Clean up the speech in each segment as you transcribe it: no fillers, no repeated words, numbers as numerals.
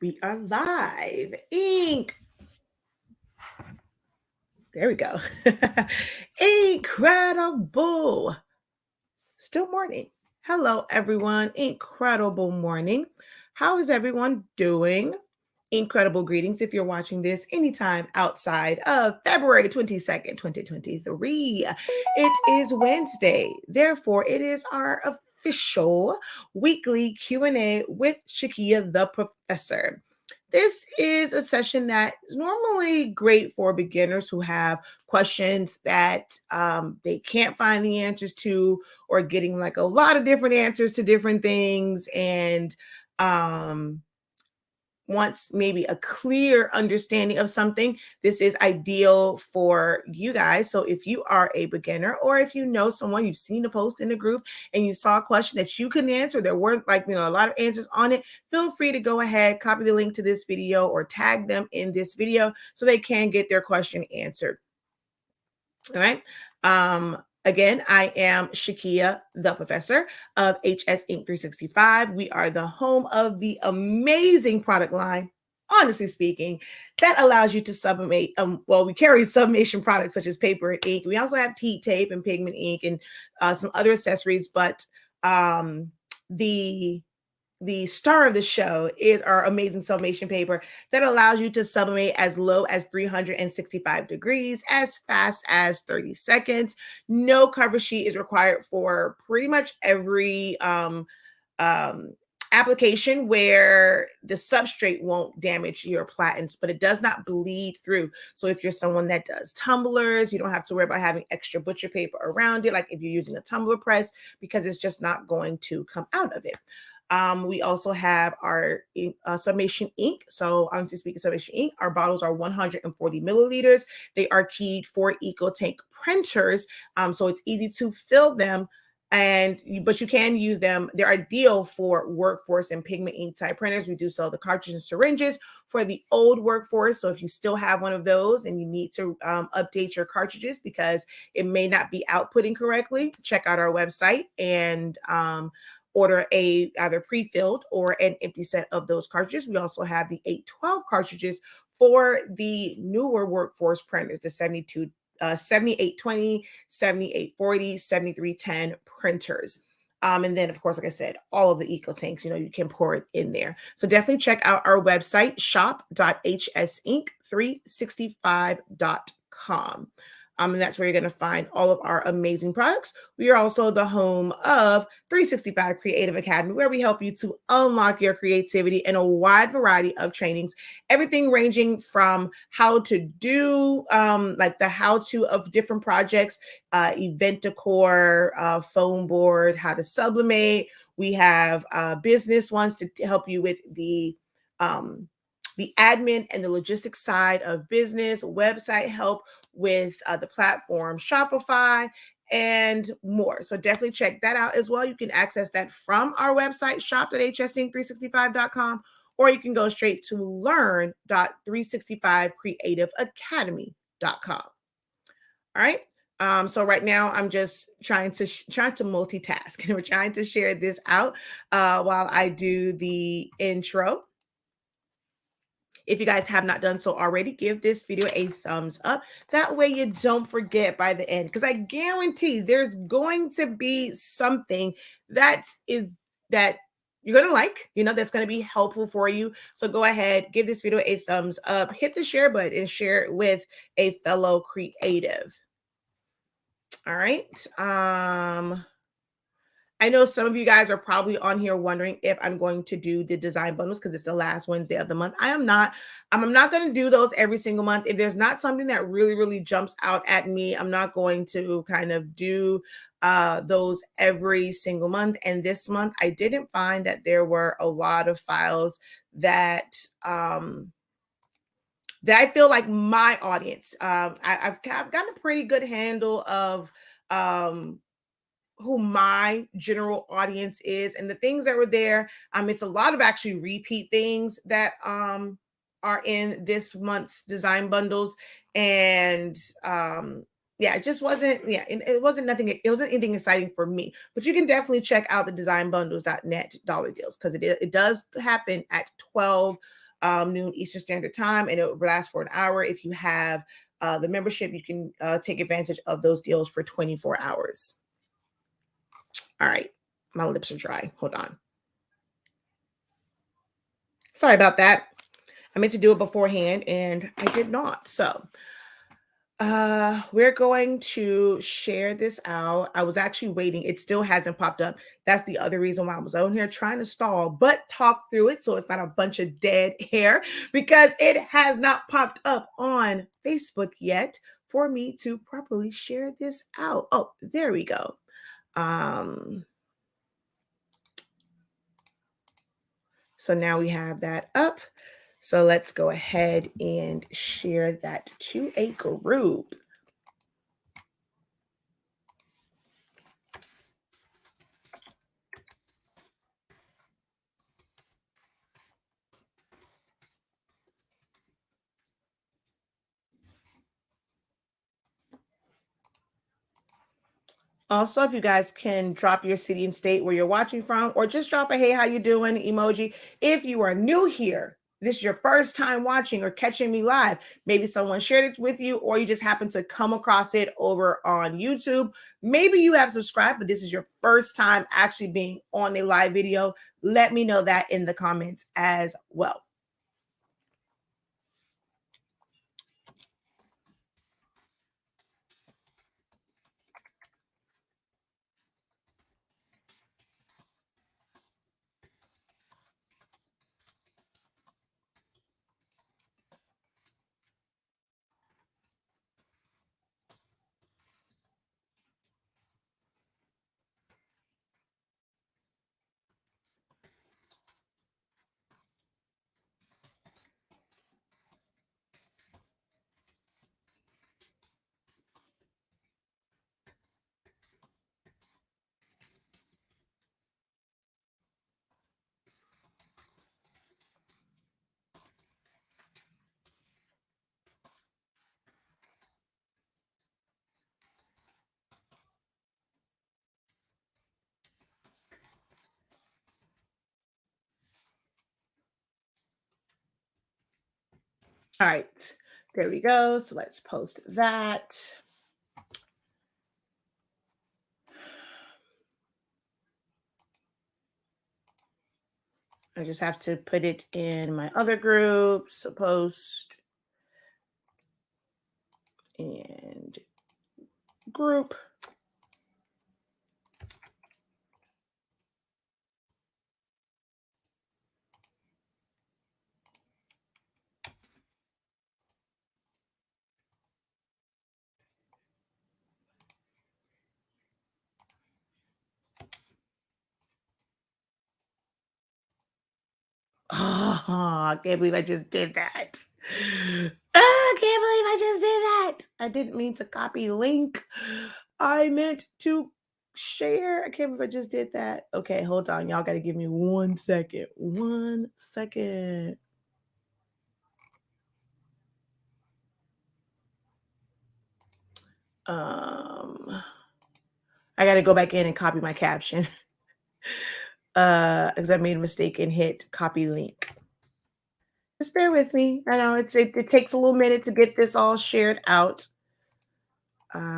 We are live. Ink. There we go. Incredible. Still morning. Hello, everyone. Incredible morning. How is everyone doing? Incredible greetings if you're watching this anytime outside of February 22nd, 2023. It is Wednesday. Therefore, it is our official weekly Q&A with Shakia the Professor. This is a session that is normally great for beginners who have questions that they can't find the answers to, or getting like a lot of different answers to different things, and wants maybe a clear understanding of something. This is ideal for you guys. So if you are a beginner, or if you know someone, you've seen a post in the group and you saw a question that you couldn't answer, there weren't a lot of answers on it, feel free to go ahead, copy the link to this video or tag them in this video so they can get their question answered. All right. Again, I am Shakia, the Professor of HSINK365. We are the home of the amazing product line, honestly speaking, that allows you to sublimate. We carry sublimation products such as paper and ink. We also have heat tape and pigment ink and some other accessories, but the star of the show is our amazing sublimation paper that allows you to sublimate as low as 365 degrees, as fast as 30 seconds. No cover sheet is required for pretty much every application where the substrate won't damage your platens, but it does not bleed through. So if you're someone that does tumblers, you don't have to worry about having extra butcher paper around it, like if you're using a tumbler press, because it's just not going to come out of it. We also have our sublimation ink. So honestly speaking, sublimation ink, our bottles are 140 milliliters. They are keyed for EcoTank printers. So it's easy to fill them, but you can use them. They're ideal for workforce and pigment ink type printers. We do sell the cartridges and syringes for the old workforce. So if you still have one of those and you need to update your cartridges because it may not be outputting correctly, check out our website and order either pre-filled or an empty set of those cartridges. We also have the 812 cartridges for the newer workforce printers, the 7820, 7840, 7310 printers. And then, of course, like I said, all of the EcoTanks, you can pour it in there. So definitely check out our website, shop.hsink365.com. And that's where you're going to find all of our amazing products. We are also the home of 365 Creative Academy, where we help you to unlock your creativity in a wide variety of trainings. Everything ranging from how to do, like the how-to of different projects, event decor, foam board, how to sublimate. We have business ones to help you with the admin and the logistics side of business, website help with the platform Shopify, and more. So definitely check that out as well. You can access that from our website, shop.hsink365.com, or you can go straight to learn.365creativeacademy.com. All right. So right now I'm just trying to multitask, and we're trying to share this out while I do the intro. If you guys have not done so already, give this video a thumbs up. That way you don't forget by the end, because I guarantee there's going to be something that you're going to like, that's going to be helpful for you. So go ahead, give this video a thumbs up, hit the share button, and share it with a fellow creative. All right. I know some of you guys are probably on here wondering if I'm going to do the design bundles because it's the last Wednesday of the month. I am not. I'm not going to do those every single month. If there's not something that really, really jumps out at me, I'm not going to kind of do those every single month. And this month, I didn't find that there were a lot of files that I feel like my audience. I've gotten a pretty good handle of who my general audience is, and the things that were there. It's a lot of actually repeat things that are in this month's design bundles, and it just wasn't. It wasn't nothing. It wasn't anything exciting for me. But you can definitely check out the designbundles.net dollar deals, because it does happen at 12 noon Eastern Standard Time, and it will last for an hour. If you have the membership, you can take advantage of those deals for 24 hours. All right, my lips are dry. Hold on. Sorry about that. I meant to do it beforehand and I did not. So we're going to share this out. I was actually waiting. It still hasn't popped up. That's the other reason why I was on here trying to stall, but talk through it so it's not a bunch of dead hair, because it has not popped up on Facebook yet for me to properly share this out. Oh, there we go. So now we have that up. So let's go ahead and share that to a group. Also, if you guys can drop your city and state where you're watching from, or just drop a hey, how you doing emoji. If you are new here, this is your first time watching or catching me live, maybe someone shared it with you, or you just happen to come across it over on YouTube. Maybe you have subscribed, but this is your first time actually being on a live video. Let me know that in the comments as well. All right, there we go. So let's post that. I just have to put it in my other groups, so post and group. Oh, I can't believe I just did that. I can't believe I just did that. I didn't mean to copy link. I meant to share. I can't believe I just did that. Okay, hold on. Y'all got to give me 1 second. 1 second. I got to go back in and copy my caption. Because I made a mistake and hit copy link. Just bear with me. I know it takes a little minute to get this all shared out. All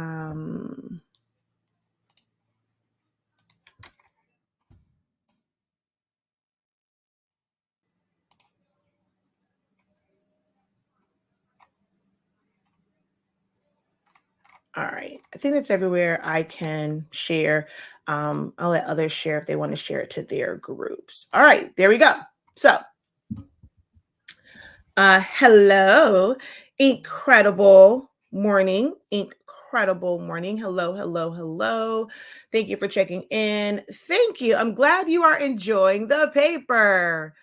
right. I think that's everywhere I can share. I'll let others share if they want to share it to their groups. All right, there we go. So, hello, incredible morning. Incredible morning. Hello, hello, hello. Thank you for checking in. Thank you. I'm glad you are enjoying the paper.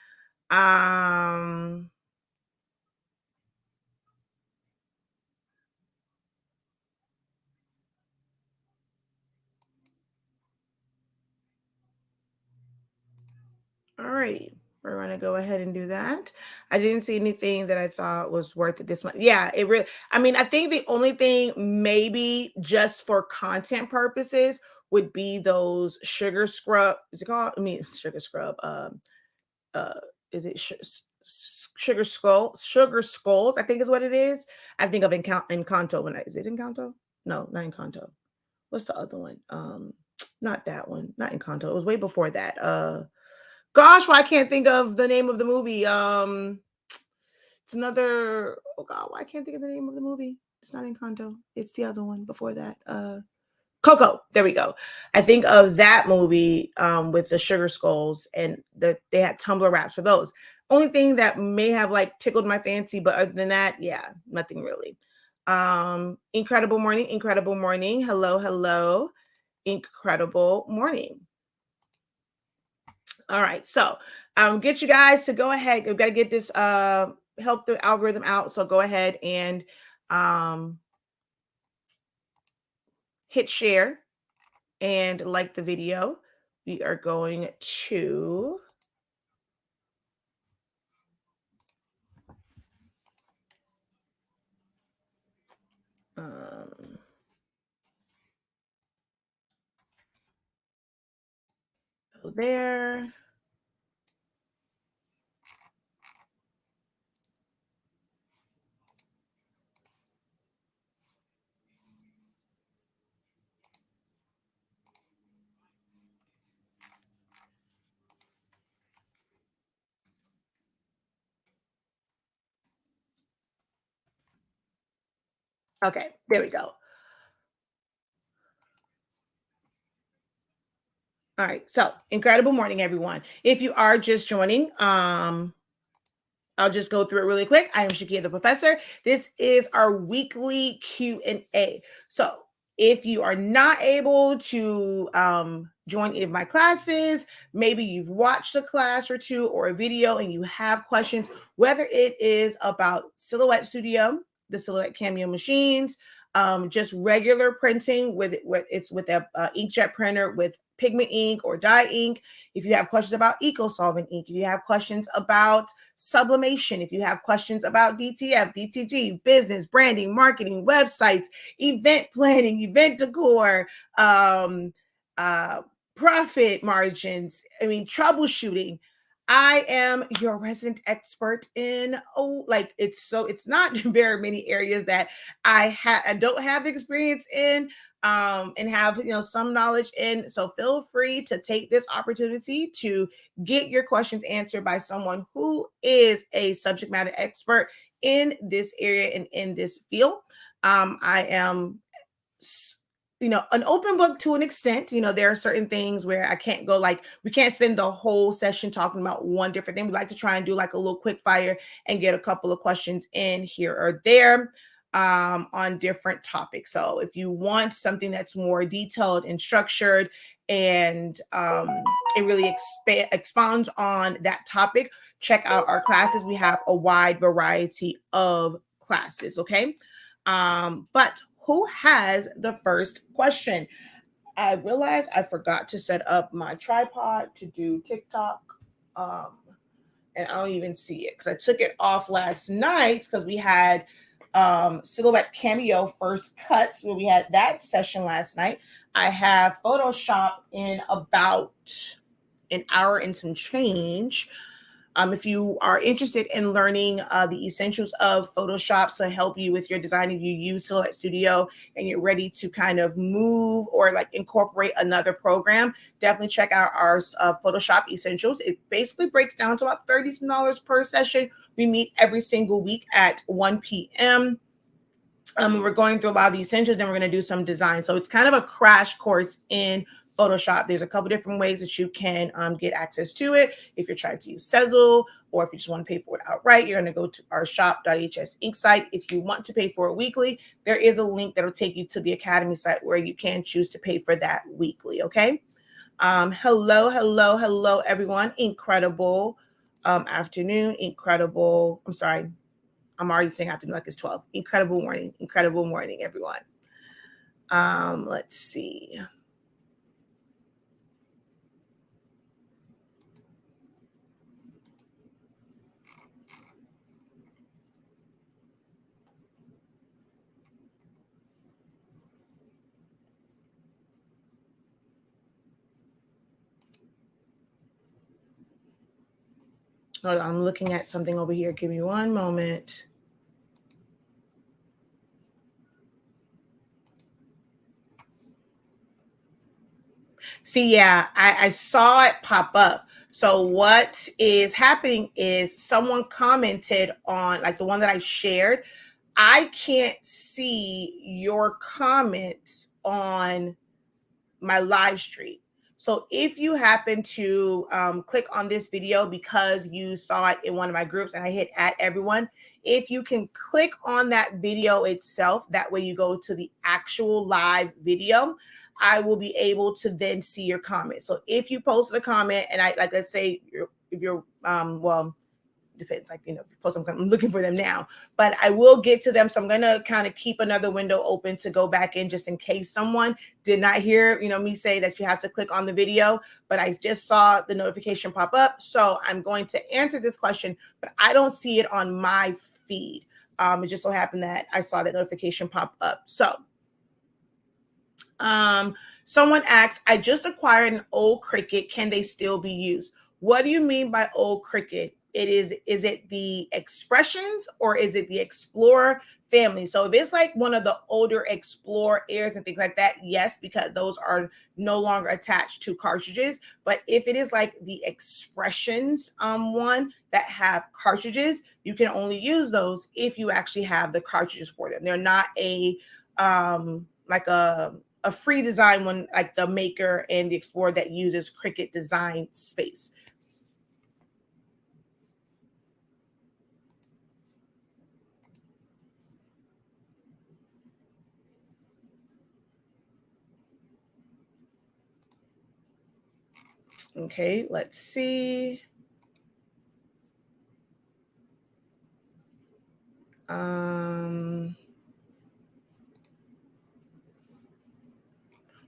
All right, we're going to go ahead and do that. I didn't see anything that I thought was worth it this month. Yeah, it really, I mean, I think the only thing maybe just for content purposes would be those sugar scrub. Is it called? I mean, sugar scrub. Uh, is it sugar skulls, I think is what it is. I think of Encanto when is it Encanto? No, not Encanto. What's the other one? Not that one, not Encanto. It was way before that. Gosh, why I can't think of the name of the movie. It's another, oh god, why I can't think of the name of the movie. It's not Encanto. It's the other one before that. Coco. There we go. I think of that movie with the sugar skulls, and they had tumbler wraps for those. Only thing that may have like tickled my fancy, but other than that, yeah, nothing really. Incredible morning, incredible morning. Hello, hello, incredible morning. All right, so get you guys to go ahead. We've got to get this help the algorithm out. So go ahead and hit share and like the video. We are going to go there. Okay, there we go. All right, so incredible morning, everyone. If you are just joining, I'll just go through it really quick. I am Shakia the Professor. This is our weekly Q&A. So if you are not able to join any of my classes, maybe you've watched a class or two or a video and you have questions, whether it is about Silhouette Studio, the Silhouette Cameo machines, just regular printing with a inkjet printer with pigment ink or dye ink. If you have questions about eco-solvent ink, if you have questions about sublimation, if you have questions about DTF, DTG, business, branding, marketing, websites, event planning, event decor, profit margins, troubleshooting, I am your resident expert in it's not very many areas that I don't have experience in and have some knowledge in. So feel free to take this opportunity to get your questions answered by someone who is a subject matter expert in this area and in this field. I am an open book to an extent. There are certain things where I can't go, like we can't spend the whole session talking about one different thing. We like to try and do like a little quick fire and get a couple of questions in here or there on different topics. So if you want something that's more detailed and structured and it really expounds on that topic, check out our classes. We have a wide variety of classes. Okay. But who has the first question? I realized I forgot to set up my tripod to do TikTok. And I don't even see it because I took it off last night because we had Silhouette Cameo first cuts where we had that session last night. I have Photoshop in about an hour and some change. If you are interested in learning the essentials of Photoshop to help you with your design, if you use Silhouette Studio and you're ready to kind of move or like incorporate another program, definitely check out our Photoshop essentials. It basically breaks down to about $30 per session. We meet every single week at 1 p.m. We're going through a lot of the essentials, then we're going to do some design. So it's kind of a crash course in Photoshop. There's a couple different ways that you can get access to it. If you're trying to use Zelle, or if you just want to pay for it outright, you're going to go to our shop.hsink site. If you want to pay for it weekly, there is a link that will take you to the Academy site where you can choose to pay for that weekly. Okay. Hello, everyone. Incredible afternoon. I'm already saying afternoon like it's 12. Incredible morning, everyone. Let's see. Hold on, I'm looking at something over here. Give me one moment. See, yeah, I saw it pop up. So what is happening is someone commented on like the one that I shared. I can't see your comments on my live stream. So if you happen to click on this video because you saw it in one of my groups and I hit add everyone, if you can click on that video itself, that way you go to the actual live video, I will be able to then see your comment. So if you posted a comment and I like, let's say if you're well, depends, like, you know, if you post them, I'm looking for them now, but I will get to them. So I'm going to kind of keep another window open to go back in just in case someone did not hear, you know, me say that you have to click on the video, but I just saw the notification pop up. So I'm going to answer this question, but I don't see it on my feed. It just so happened that I saw that notification pop up. So someone asks, I just acquired an old Cricut. Can they still be used? What do you mean by old Cricut? Is it the Expressions or is it the Explorer family? So if it's like one of the older Explorer Airs and things like that, yes, because those are no longer attached to cartridges. But if it is like the Expressions one that have cartridges, you can only use those if you actually have the cartridges for them. They're not a like a free design one like the Maker and the Explorer that uses Cricut design space. Okay, let's see.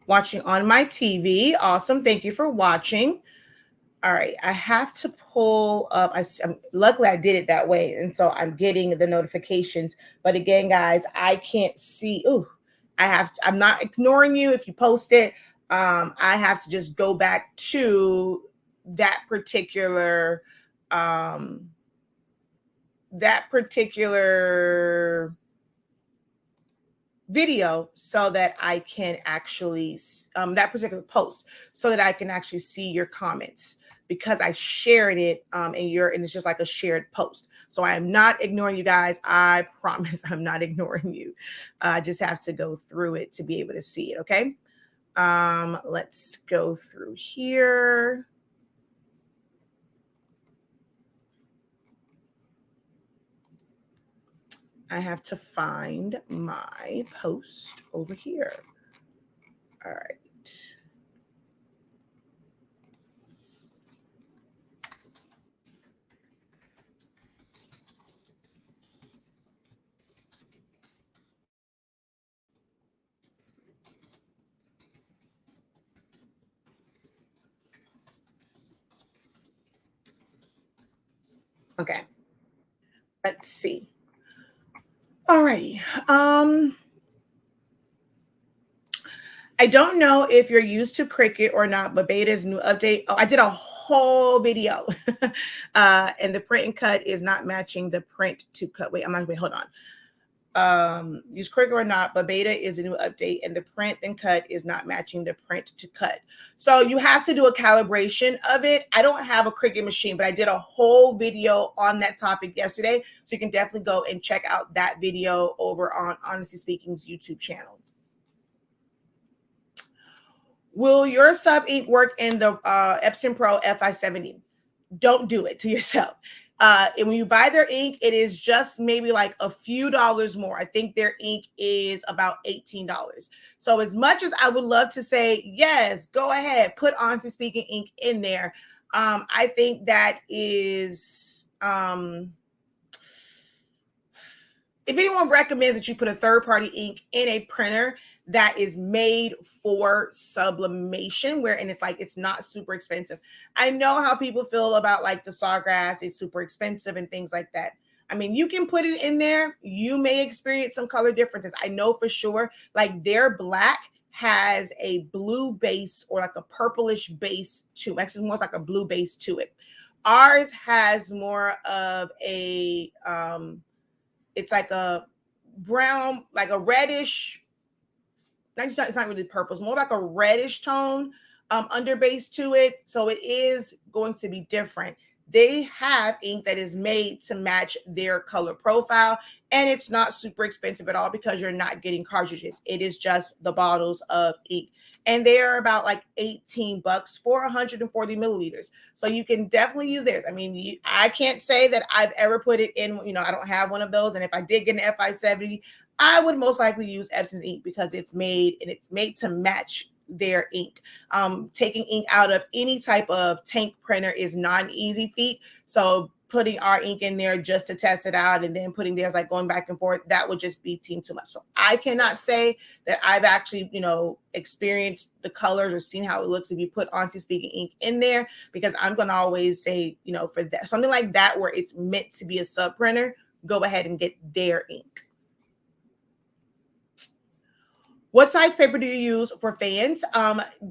Watching on my TV. Awesome. Thank you for watching. All right, I have to pull up. Luckily I did it that way, and so I'm getting the notifications. But again, guys, I can't see. Ooh, I'm not ignoring you if you post it. I have to just go back to that particular video so that I can actually that particular post so that I can actually see your comments because I shared it and it's just like a shared post. So I am not ignoring you guys. I promise I'm not ignoring you. I just have to go through it to be able to see it. Okay. Let's go through here. I have to find my post over here. All right. Okay. Let's see. All righty. I don't know if you're used to Cricut or not, but beta's new update. Oh, I did a whole video. And the print and cut is not matching the print to cut. Wait, hold on. Use Cricut or not, but beta is a new update and the print and cut is not matching the print to cut. So you have to do a calibration of it. I don't have a Cricut machine, but I did a whole video on that topic yesterday. So you can definitely go and check out that video over on Honestly Speaking's YouTube channel. Will your sub ink work in the Epson Pro F570? Don't do it to yourself. And when you buy their ink, it is just maybe like a few dollars more. I think their ink is about $18. So as much as I would love to say, yes, go ahead, put Honestly Speaking ink in there. I think that is, if anyone recommends that you put a third-party ink in a printer that is made for sublimation, and it's like it's not super expensive. I know how people feel about like the Sawgrass, it's super expensive and things like that. I mean, you can put it in there. You may experience some color differences. I know for sure, like their black has a blue base or like a purplish base to it. Actually, more like a blue base to it. Ours has more of a, it's like a brown, like a reddish, it's not really purple, it's more like a reddish tone underbase to it. So it is going to be different. They have ink that is made to match their color profile, and it's not super expensive at all because you're not getting cartridges. It is just the bottles of ink. And they are about like $18 for 140 milliliters. So you can definitely use theirs. I mean, I can't say that I've ever put it in, I don't have one of those. And if I did get an F570, I would most likely use Epson's ink because it's made to match their ink. Taking ink out of any type of tank printer is not an easy feat. So putting our ink in there just to test it out and then putting theirs, like going back and forth, that would just be too much. So I cannot say that I've actually, experienced the colors or seen how it looks if you put honestly SpINKing ink in there, because I'm going to always say, for that, something like that, where it's meant to be a sub printer, go ahead and get their ink. What size paper do you use for fans?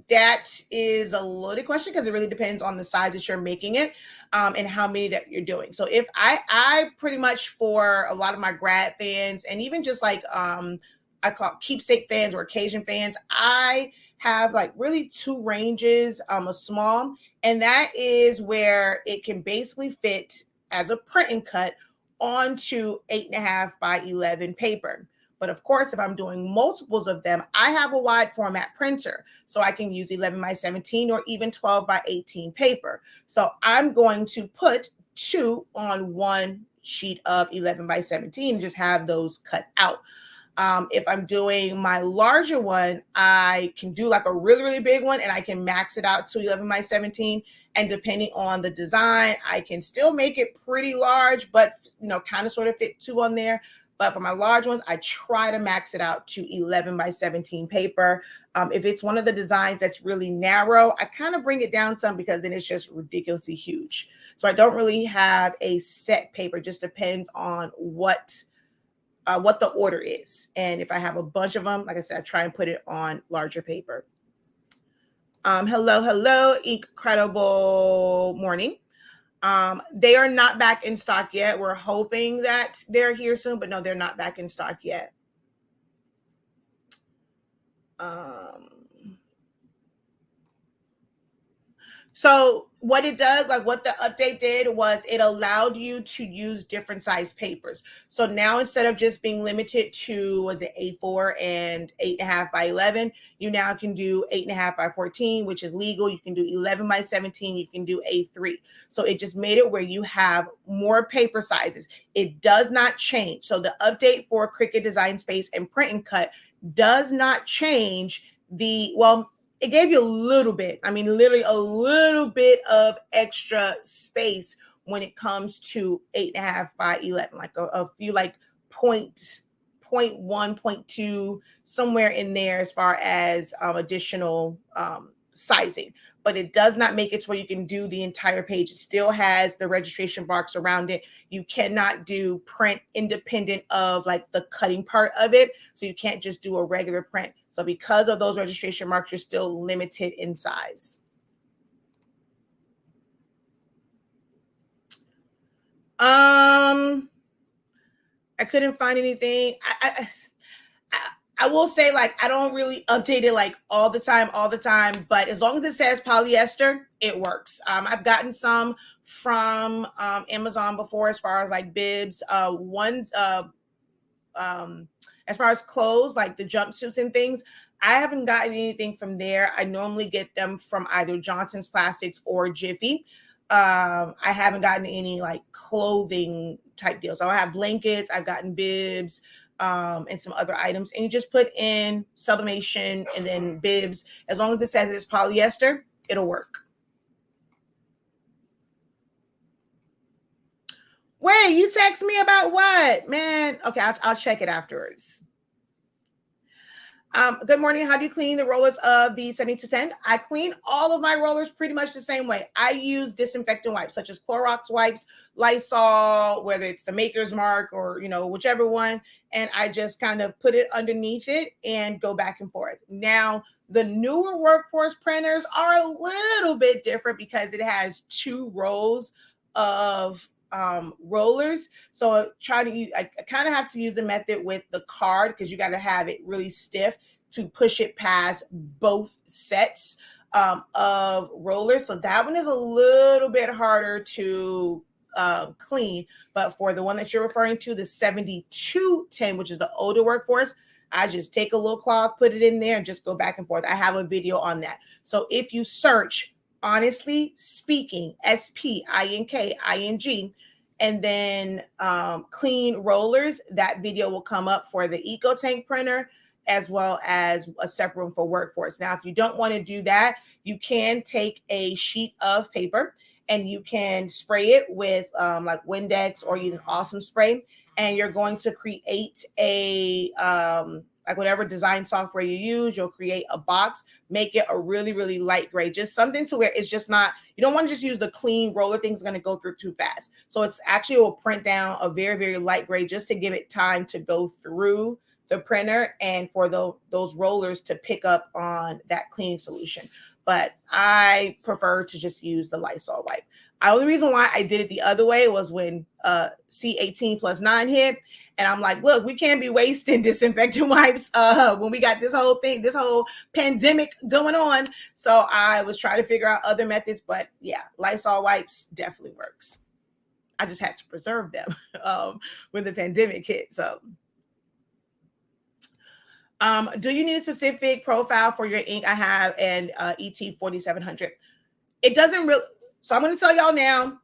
That is a loaded question because it really depends on the size that you're making it and how many that you're doing. So if I pretty much, for a lot of my grad fans and even just like I call it keepsake fans or occasion fans, I have like really two ranges, a small, and that is where it can basically fit as a print and cut onto 8.5 by 11 paper. But of course, if I'm doing multiples of them, I have a wide format printer. So I can use 11 by 17 or even 12 by 18 paper. So I'm going to put 2 on one sheet of 11 by 17 and just have those cut out. If I'm doing my larger one, I can do like a really, really big one and I can max it out to 11 by 17. And depending on the design, I can still make it pretty large, but kind of sort of fit 2 on there. But for my large ones, I try to max it out to 11 by 17 paper. If it's one of the designs that's really narrow, I kind of bring it down some because then it's just ridiculously huge. So I don't really have a set paper. It just depends on what the order is. And if I have a bunch of them, like I said, I try and put it on larger paper. Hello, incredible morning. They are not back in stock yet. We're hoping that they're here soon, but no, they're not back in stock yet. So what it does, like what the update did, was it allowed you to use different size papers. So now instead of just being limited to, was it A4 and 8.5 by 11, you now can do 8.5 by 14, which is legal. You can do 11 by 17. You can do A3. So it just made it where you have more paper sizes. It does not change. So the update for Cricut Design Space and Print and Cut does not change it gave you a little bit, literally a little bit of extra space when it comes to 8.5 by 11, like a few like 0.1, 0.2, somewhere in there as far as additional sizing. But it does not make it to where you can do the entire page. It still has the registration box around it. You cannot do print independent of like the cutting part of it. So you can't just do a regular print. So because of those registration marks, you're still limited in size. I couldn't find anything. I will say, like, I don't really update it like all the time, but as long as it says polyester, it works. I've gotten some from Amazon before as far as like bibs. As far as clothes, like the jumpsuits and things, I haven't gotten anything from there. I normally get them from either Johnson's Plastics or Jiffy. I haven't gotten any like clothing type deals. So I have blankets, I've gotten bibs, and some other items, and you just put in sublimation and then bibs. As long as it says it's polyester, it'll work. Wait, you text me about what, man? Okay, I'll check it afterwards. Good morning. How do you clean the rollers of the 7210? I clean all of my rollers pretty much the same way. I use disinfectant wipes such as Clorox wipes, Lysol, whether it's the Maker's Mark or, whichever one. And I just kind of put it underneath it and go back and forth. Now, The newer workforce printers are a little bit different because it has 2 rows of rollers. So try to use, I kind of have to use the method with the card because you got to have it really stiff to push it past both sets of rollers. So that one is a little bit harder to clean. But for the one that you're referring to, the 7210, which is the older workforce, I just take a little cloth, put it in there, and just go back and forth. I have a video on that. So if you search honestly SpINKing, SpINKing, and then clean rollers, that video will come up for the EcoTank printer, as well as a separate one for workforce. Now, if you don't want to do that, you can take a sheet of paper and you can spray it with like Windex or even Awesome Spray, and you're going to create a like whatever design software you use, you'll create a box, make it a really, really light gray, just something to where it's just not, you don't want to just use the clean roller, things going to go through too fast. So it's actually will print down a very, very light gray just to give it time to go through the printer and for those rollers to pick up on that cleaning solution. But I prefer to just use the Lysol wipe. The only reason why I did it the other way was when C18+9 hit. And I'm like, look, we can't be wasting disinfectant wipes when we got this whole pandemic going on. So I was trying to figure out other methods. But yeah, Lysol wipes definitely works. I just had to preserve them when the pandemic hit. So do you need a specific profile for your ink? I have an ET4700. It doesn't really. So I'm going to tell y'all now,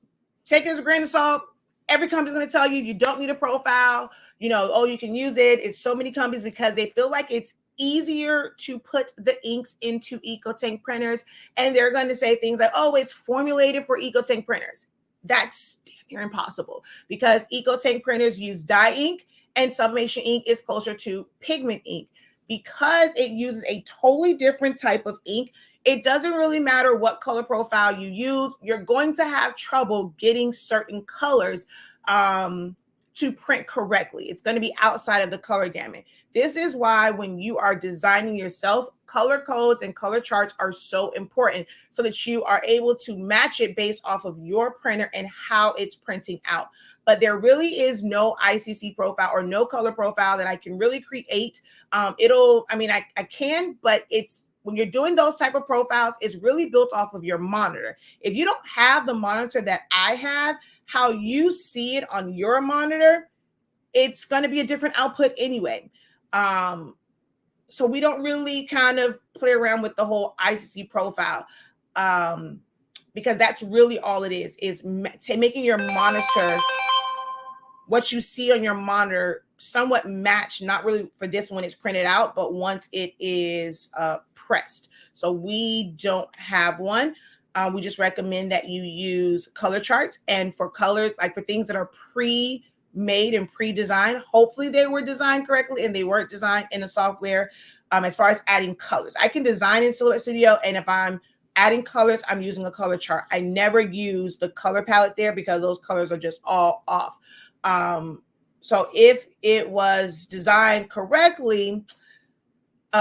take it as a grain of salt. Every company's going to tell you don't need a profile. You know, oh, you can use it. It's so many companies because they feel like it's easier to put the inks into EcoTank printers. And they're going to say things like, oh, it's formulated for EcoTank printers. That's damn near impossible because EcoTank printers use dye ink and Sublimation ink is closer to pigment ink. Because it uses a totally different type of ink, it doesn't really matter what color profile you use. You're going to have trouble getting certain colors to print correctly. It's going to be outside of the color gamut. This is why when you are designing yourself, color codes and color charts are so important so that you are able to match it based off of your printer and how it's printing out. But there really is no ICC profile or no color profile that I can really create. I can, but it's when you're doing those type of profiles, it's really built off of your monitor. If you don't have the monitor that I have, how you see it on your monitor, it's going to be a different output anyway. So we don't really kind of play around with the whole ICC profile because that's really all it is making your monitor, what you see on your monitor, somewhat match, not really for this when it's printed out, but once it is pressed. So we don't have one. We just recommend that you use color charts, and for colors, like for things that are pre-made and pre-designed, hopefully they were designed correctly and they weren't designed in the software. As far as adding colors, I can design in Silhouette Studio, and if I'm adding colors, I'm using a color chart. I never use the color palette there because those colors are just all off. So if it was designed correctly,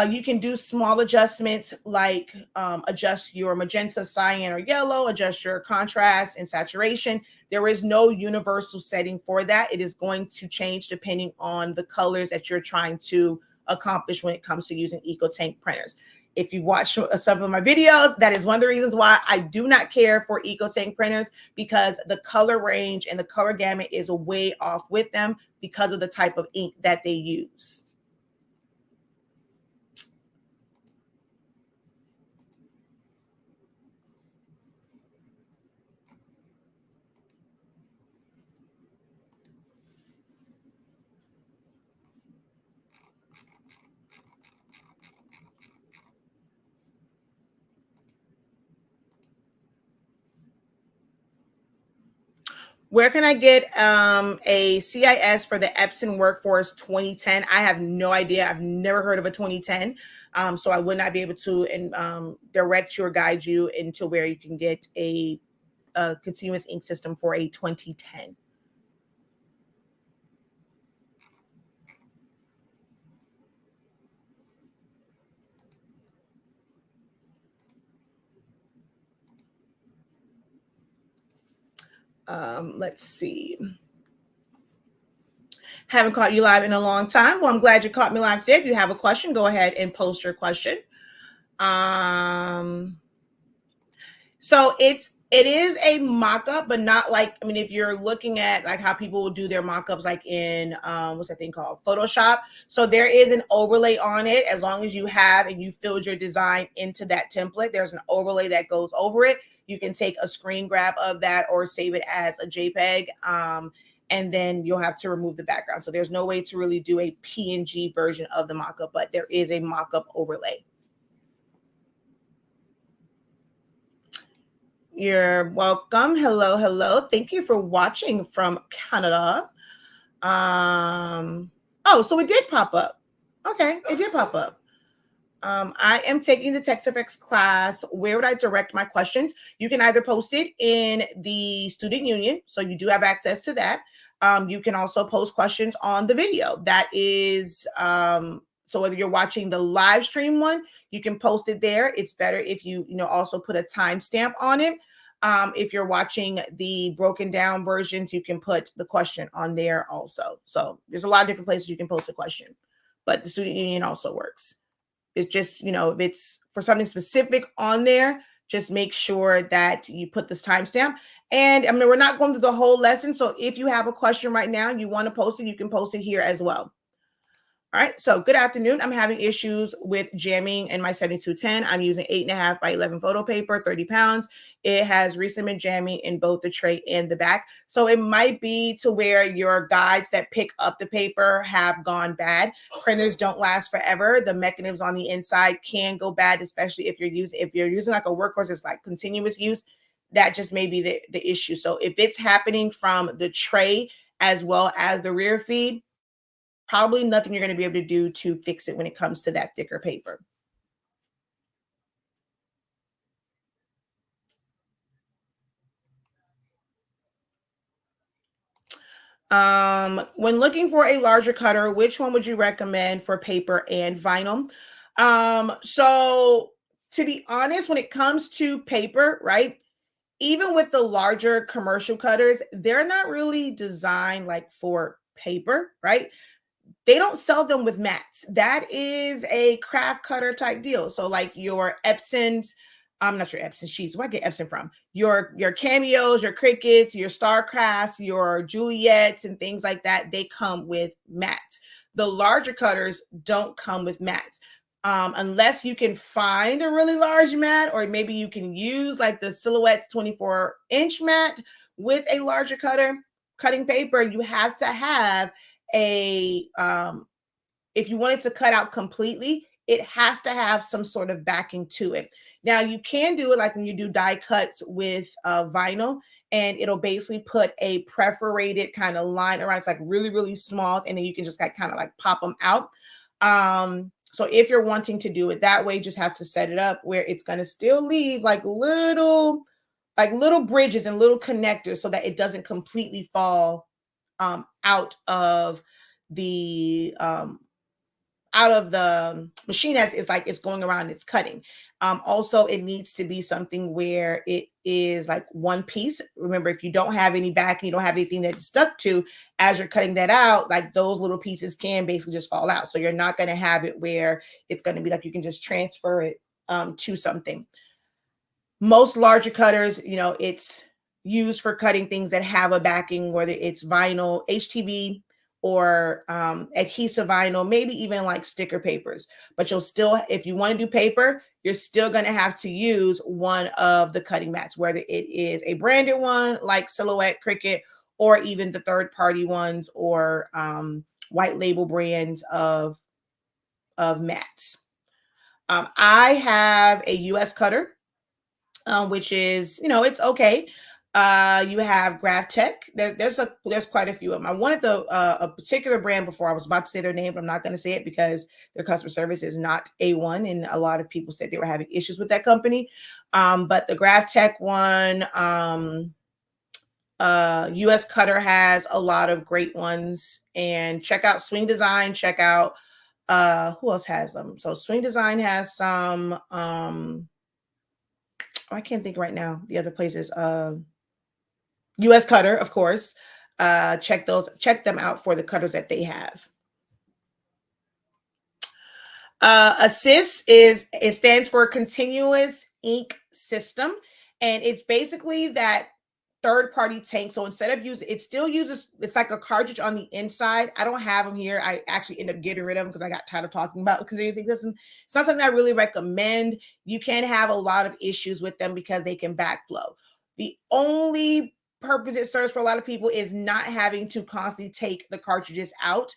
you can do small adjustments like adjust your magenta, cyan, or yellow, adjust your contrast and saturation. There is no universal setting for that. It is going to change depending on the colors that you're trying to accomplish when it comes to using EcoTank printers. If you've watched some of my videos, that is one of the reasons why I do not care for EcoTank printers, because the color range and the color gamut is way off with them because of the type of ink that they use. Where can I get a CIS for the Epson Workforce 2010? I have no idea. I've never heard of a 2010. So I would not be able to direct you or guide you into where you can get a continuous ink system for a 2010. Let's see. Haven't caught you live in a long time. Well, I'm glad you caught me live today. If you have a question, go ahead and post your question. So it is a mock-up, but not like, I mean, if you're looking at like how people will do their mock-ups like in what's that thing called? Photoshop. So there is an overlay on it. As long as you have and you filled your design into that template, there's an overlay that goes over it. You can take a screen grab of that or save it as a JPEG. And then you'll have to remove the background. So there's no way to really do a PNG version of the mock-up, but there is a mock-up overlay. You're welcome. Hello, hello. Thank you for watching from Canada. Oh, so it did pop up. Okay, it did pop up. I am taking the TextFX class. Where would I direct my questions? You can either post it in the student union, so you do have access to that. You can also post questions on the video. That is, so whether you're watching the live stream one, you can post it there. It's better if you also put a timestamp on it. If you're watching the broken down versions, you can put the question on there also. So there's a lot of different places you can post a question, but the student union also works. It's just, if it's for something specific on there, just make sure that you put this timestamp. And I mean, we're not going through the whole lesson. So if you have a question right now and you want to post it, you can post it here as well. All right, so good afternoon. I'm having issues with jamming in my 7210. I'm using 8.5 by 11 photo paper, 30 pounds. It has recently been jamming in both the tray and the back. So it might be to where your guides that pick up the paper have gone bad. Printers don't last forever. The mechanisms on the inside can go bad, especially if you're using like a workhorse, it's like continuous use. That just may be the issue. So if it's happening from the tray as well as the rear feed, probably nothing you're going to be able to do to fix it when it comes to that thicker paper. When looking for a larger cutter, which one would you recommend for paper and vinyl? So to be honest, when it comes to paper, right, even with the larger commercial cutters, they're not really designed like for paper, right? They don't sell them with mats. That is a craft cutter type deal. So like your Epson's, I'm not your Epson sheets. Where I get Epson from? Your Cameos, your Crickets, your Starcrafts, your Juliets, and things like that. They come with mats. The larger cutters don't come with mats. Unless you can find a really large mat, or maybe you can use like the Silhouette 24-inch mat with a larger cutting paper. You have to have if you want it to cut out completely, it has to have some sort of backing to it. Now you can do it like when you do die cuts with vinyl, and it'll basically put a perforated kind of line around. It's like really, really small, and then you can just kind of like pop them out. So if you're wanting to do it that way, just have to set it up where it's going to still leave like little bridges and little connectors so that it doesn't completely fall out of the machine as it's like it's going around, it's cutting. Also, it needs to be something where it is like one piece. Remember, if you don't have any back and you don't have anything that's stuck to as you're cutting that out, like those little pieces can basically just fall out. So you're not going to have it where it's going to be like you can just transfer it to something. Most larger cutters, it's used for cutting things that have a backing, whether it's vinyl, HTV, or adhesive vinyl, maybe even like sticker papers. But you'll still, if you want to do paper, you're still going to have to use one of the cutting mats, whether it is a branded one like Silhouette, Cricut, or even the third-party ones or white label brands of mats. I have a US cutter, which is, it's okay. You have GraphTech. There's quite a few of them. I wanted a particular brand before. I was about to say their name, but I'm not going to say it because their customer service is not A1, and a lot of people said they were having issues with that company. But the GraphTech one, US Cutter has a lot of great ones. And check out Swing Design. Check out who else has them. So Swing Design has some. I can't think right now the other places. US Cutter, of course. Check them out for the cutters that they have. ASSIST it stands for Continuous Ink System, and it's basically that third-party tank. So instead of using, it still uses, it's like a cartridge on the inside. I don't have them here. I actually end up getting rid of them because I got tired of talking about, because it's not something I really recommend. You can have a lot of issues with them because they can backflow. The only purpose it serves for a lot of people is not having to constantly take the cartridges out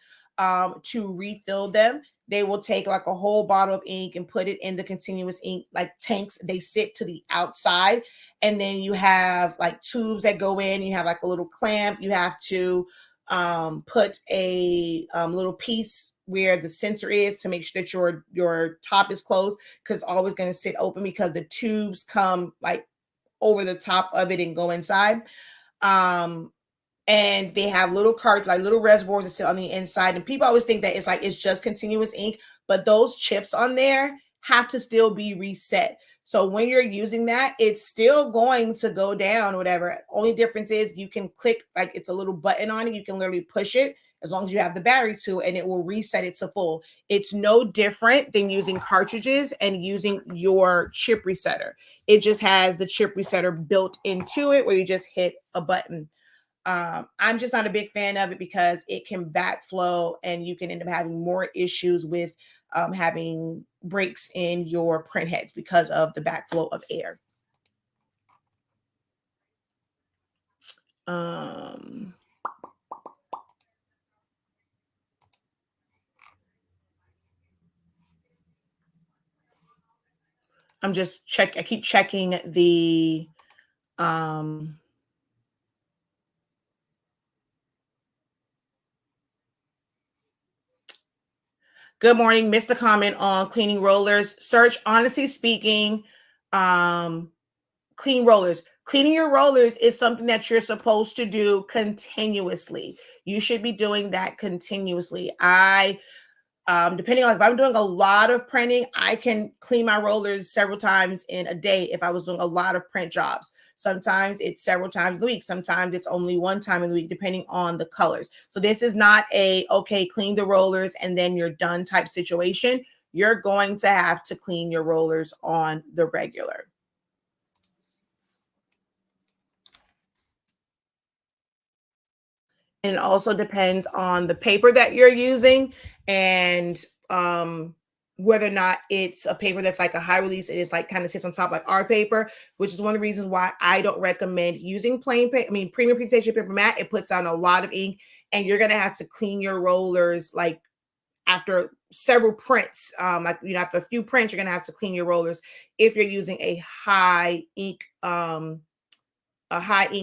to refill them. They will take like a whole bottle of ink and put it in the continuous ink like tanks. They sit to the outside, and then you have like tubes that go in. You have like a little clamp. You have to put a little piece where the sensor is to make sure that your top is closed, because it's always going to sit open because the tubes come like over the top of it and go inside. And they have little cards, like little reservoirs that sit on the inside. And people always think that it's just continuous ink, but those chips on there have to still be reset. So when you're using that, it's still going to go down, whatever. Only difference is you can click, like it's a little button on it. You can literally push it as long as you have the battery to, and it will reset it to full. It's no different than using cartridges and using your chip resetter. It just has the chip resetter built into it where you just hit a button. I'm just not a big fan of it because it can backflow and you can end up having more issues with having breaks in your print heads because of the backflow of air. I'm just I keep checking the good morning. Missed the comment on cleaning rollers. Search, honestly speaking, clean rollers. Cleaning your rollers is something that you're supposed to do continuously. You should be doing that continuously. Depending on if I'm doing a lot of printing, I can clean my rollers several times in a day if I was doing a lot of print jobs. Sometimes it's several times a week. Sometimes it's only one time in the week, depending on the colors. So this is not okay, clean the rollers and then you're done type situation. You're going to have to clean your rollers on the regular. And it also depends on the paper that you're using and whether or not it's a paper that's like a high release. It is like kind of sits on top like our paper, which is one of the reasons why I don't recommend using plain paper. I mean, premium presentation paper matte. It puts down a lot of ink, and you're gonna have to clean your rollers like after several prints. After a few prints, you're gonna have to clean your rollers if you're using a high ink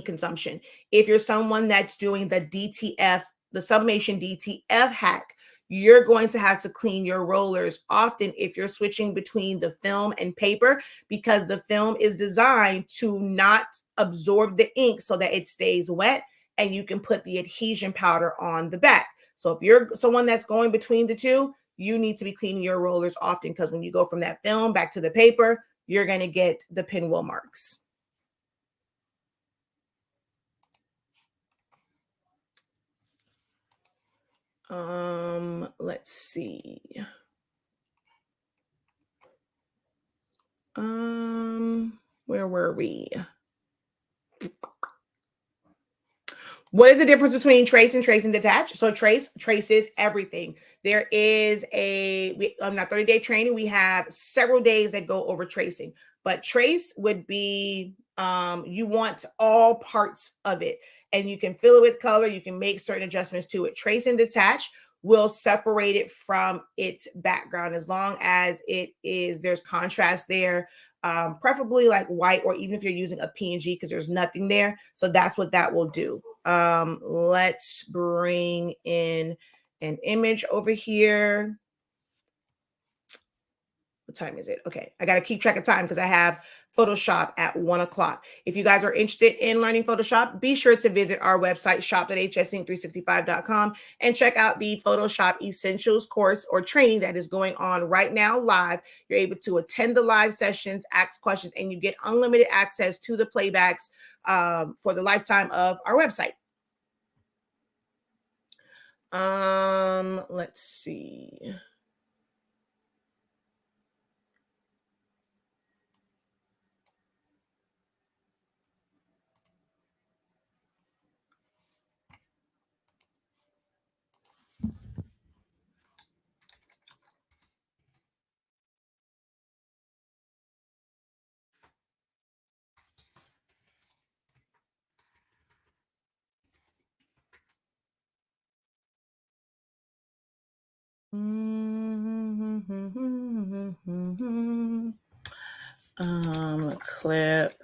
consumption. If you're someone that's doing the DTF, the Sublimation DTF hack, you're going to have to clean your rollers often if you're switching between the film and paper, because the film is designed to not absorb the ink so that it stays wet and you can put the adhesion powder on the back. So if you're someone that's going between the two, you need to be cleaning your rollers often, because when you go from that film back to the paper, you're going to get the pinwheel marks. Let's see. Where were we? What is the difference between trace and detach? So traces everything. There is on our 30-day training, we have several days that go over tracing, but trace would be, you want all parts of it, and you can fill it with color. You can make certain adjustments to it. Trace and detach will separate it from its background as long as there's contrast there, preferably like white, or even if you're using a PNG because there's nothing there. So that's what that will do. Let's bring in an image over here. What time is it? Okay, I got to keep track of time because I have Photoshop at 1 o'clock. If you guys are interested in learning Photoshop, be sure to visit our website, shop.hsink365.com, and check out the Photoshop Essentials course or training that is going on right now live. You're able to attend the live sessions, ask questions, and you get unlimited access to the playbacks for the lifetime of our website. Let's see. Clip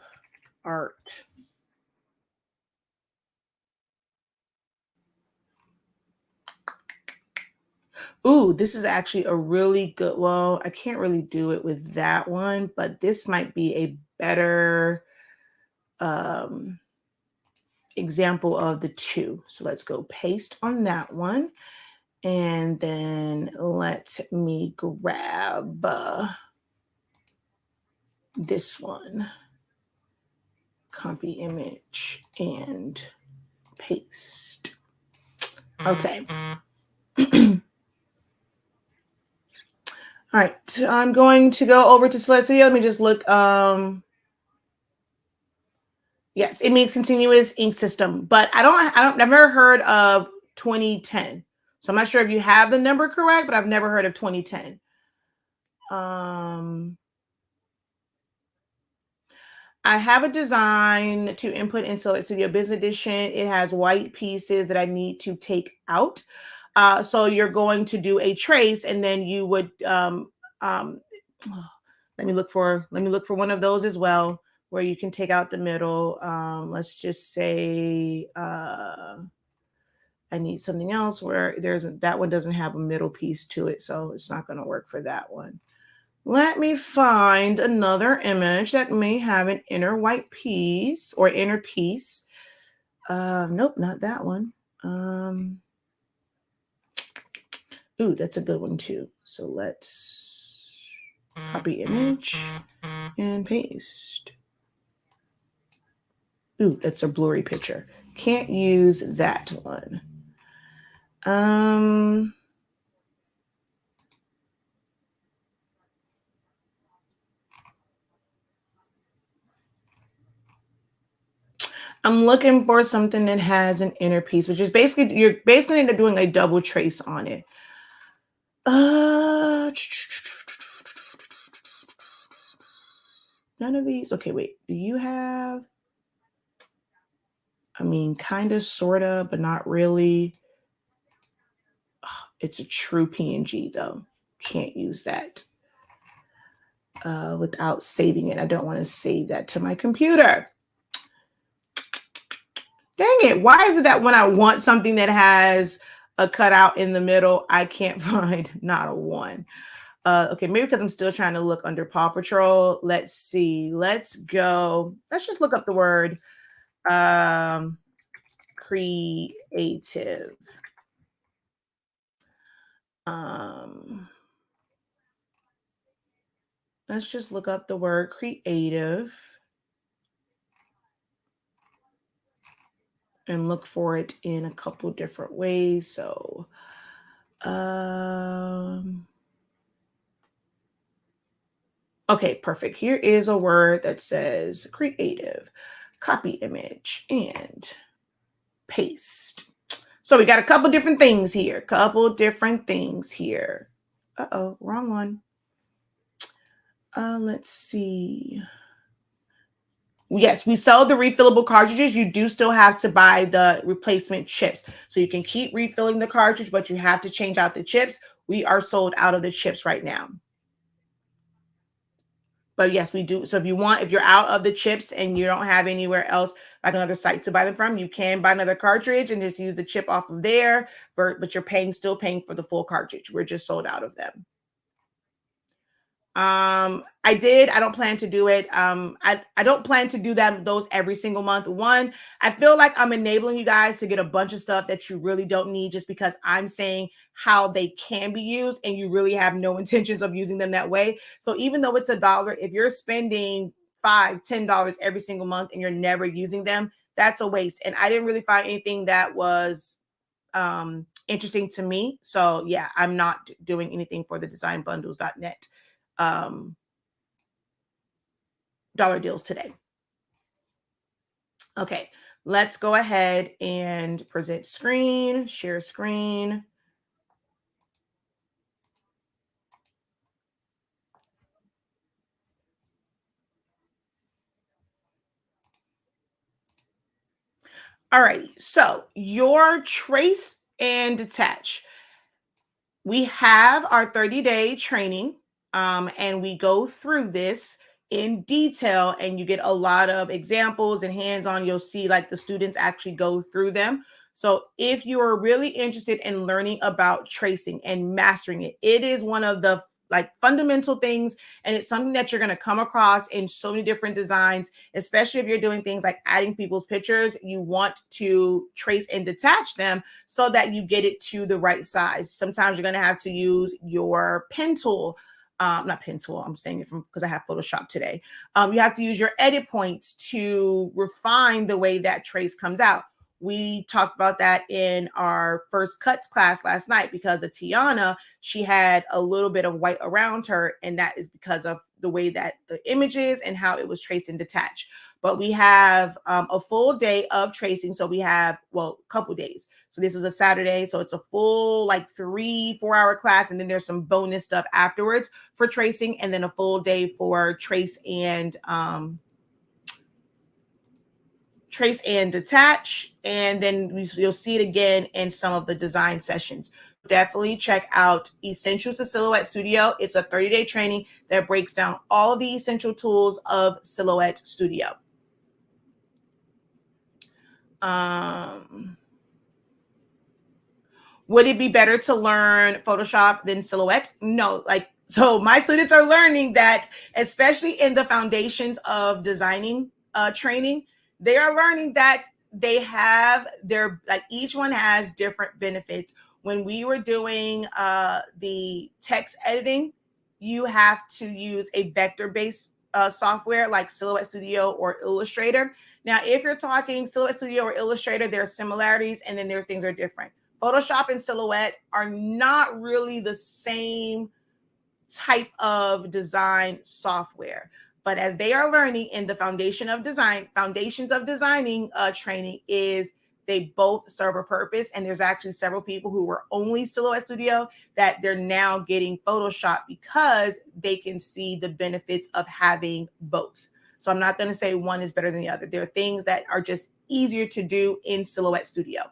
art. Ooh, this is actually a really good, well, I can't really do it with that one, but this might be a better example of the two. So let's go paste on that one. And then let me grab this one. Copy image and paste. Okay. All right, I'm going to go over to Celestia. Let me just look. Yes, it means continuous ink system, but I've never heard of 2010. So I'm not sure if you have the number correct, but I've never heard of 2010. I have a design to input in Select Studio Business Edition. It has white pieces that I need to take out. So you're going to do a trace, and then you would let me look for one of those as well, where you can take out the middle. Let's just say I need something else where that one doesn't have a middle piece to it, so it's not going to work for that one. Let me find another image that may have an inner white piece or inner piece. Nope, not that one. Ooh, that's a good one too. So let's copy image and paste. Ooh, that's a blurry picture. Can't use that one. I'm looking for something that has an inner piece, which is basically, you're basically end up doing a double trace on it. None of these. Okay, wait. Do you have? I mean, kind of, sort of, but not really. Oh, it's a true PNG though. Can't use that without saving it. I don't want to save that to my computer. Dang it. Why is it that when I want something that has a cutout in the middle, I can't find not a one? Okay, maybe because I'm still trying to look under Paw Patrol. Let's see. Let's go. Let's just look up the word creative. Let's just look up the word creative and look for it in a couple different ways. So, okay, perfect. Here is a word that says creative. Copy image and paste. So we got a couple different things here. Uh-oh, wrong one. Let's see. Yes, we sell the refillable cartridges. You do still have to buy the replacement chips. So you can keep refilling the cartridge, but you have to change out the chips. We are sold out of the chips right now. But yes, we do. So if you're out of the chips and you don't have anywhere else, like another site to buy them from, you can buy another cartridge and just use the chip off of there. But you're still paying for the full cartridge. We're just sold out of them. I don't plan to do it. I don't plan to do those every single month. One, I feel like I'm enabling you guys to get a bunch of stuff that you really don't need just because I'm saying how they can be used and you really have no intentions of using them that way. So even though it's $1, if you're spending $5, $10 every single month and you're never using them, that's a waste. And I didn't really find anything that was interesting to me. So yeah, I'm not doing anything for the designbundles.net dollar deals today. Okay, let's go ahead and present screen, share screen. All right, so your trace and detach. We have our 30-day training, and we go through this in detail, and you get a lot of examples and hands-on. You'll see like the students actually go through them. So if you are really interested in learning about tracing and mastering it, it is one of the like fundamental things, and it's something that you're going to come across in so many different designs, especially if you're doing things like adding people's pictures. You want to trace and detach them so that you get it to the right size. Sometimes you're going to have to use your pen tool. Not pen tool, I'm saying it from because I have Photoshop today. You have to use your edit points to refine the way that trace comes out. We talked about that in our first cuts class last night because the Tiana, she had a little bit of white around her, and that is because of the way that the image is and how it was traced and detached. But we have a full day of tracing. So we have, well, a couple days. So this was a Saturday. So it's a full like 3-4 hour class. And then there's some bonus stuff afterwards for tracing, and then a full day for trace and detach. And then you'll see it again in some of the design sessions. Definitely check out Essentials to Silhouette Studio. It's a 30-day training that breaks down all of the essential tools of Silhouette Studio. Would it be better to learn Photoshop than Silhouette? No, like, so my students are learning that, especially in the foundations of designing training, they are learning that they have their, like, each one has different benefits. When we were doing the text editing, you have to use a vector-based software like Silhouette Studio or Illustrator. Now, if you're talking Silhouette Studio or Illustrator, there are similarities, and then there's things that are different. Photoshop and Silhouette are not really the same type of design software. But as they are learning in the foundations of designing training, is they both serve a purpose. And there's actually several people who were only Silhouette Studio that they're now getting Photoshop because they can see the benefits of having both. So I'm not going to say one is better than the other. There are things that are just easier to do in Silhouette Studio.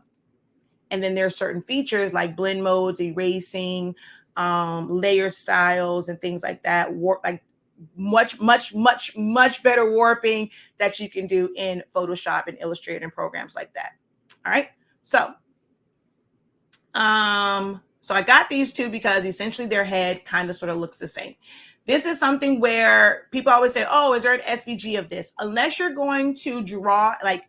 And then there are certain features like blend modes, erasing, layer styles, and things like that. Like much better warping that you can do in Photoshop and Illustrator and programs like that. All right. So I got these two because essentially their head kind of sort of looks the same. This is something where people always say, oh, is there an SVG of this? Unless you're going to draw, like,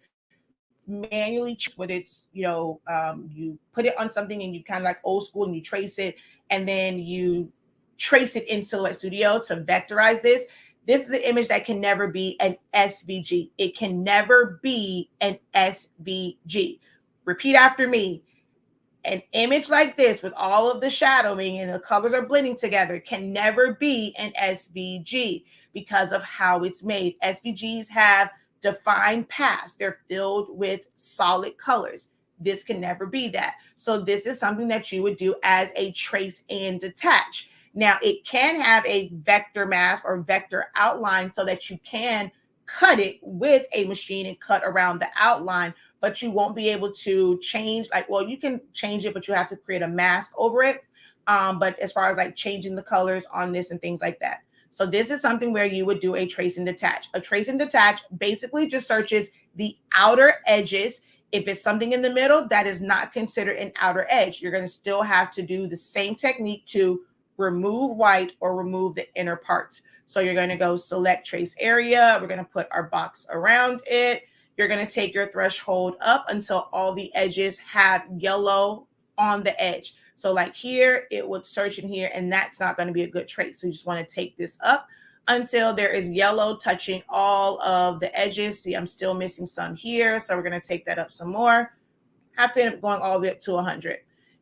manually, whether it's, you put it on something and you kind of like old school and you trace it, and then you trace it in Silhouette Studio to vectorize this. This is an image that can never be an SVG. It can never be an SVG. Repeat after me. An image like this with all of the shadowing and the colors are blending together can never be an SVG because of how it's made. SVGs have defined paths. They're filled with solid colors. This can never be that. So this is something that you would do as a trace and detach. Now, it can have a vector mask or vector outline so that you can cut it with a machine and cut around the outline, but you won't be able to change, like, well, you can change it, but you have to create a mask over it. But as far as like changing the colors on this and things like that. So this is something where you would do a trace and detach. A trace and detach basically just searches the outer edges. If it's something in the middle, that is not considered an outer edge. You're going to still have to do the same technique to remove white or remove the inner parts. So you're going to go select trace area. We're going to put our box around it. You're going to take your threshold up until all the edges have yellow on the edge. So like here, it would search in here, and that's not going to be a good trace. So you just want to take this up until there is yellow touching all of the edges. See, I'm still missing some here, so we're going to take that up some more. Have to end up going all the way up to 100.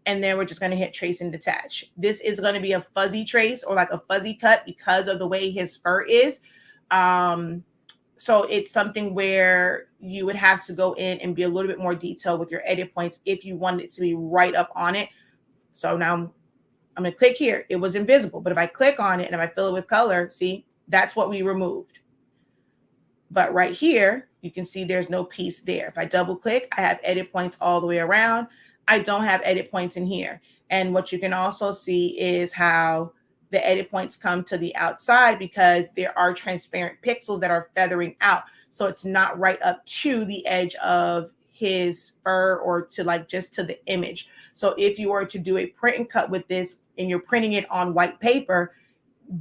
And then we're just going to hit trace and detach. This is going to be a fuzzy trace or like a fuzzy cut because of the way his fur is. So it's something where you would have to go in and be a little bit more detailed with your edit points if you wanted it to be right up on it. So now I'm going to click here. It was invisible, but if I click on it and if I fill it with color, see, that's what we removed. But right here, you can see there's no piece there. If I double click, I have edit points all the way around. I don't have edit points in here. And what you can also see is how the edit points come to the outside because there are transparent pixels that are feathering out. So it's not right up to the edge of his fur or to like just to the image. So if you were to do a print and cut with this and you're printing it on white paper,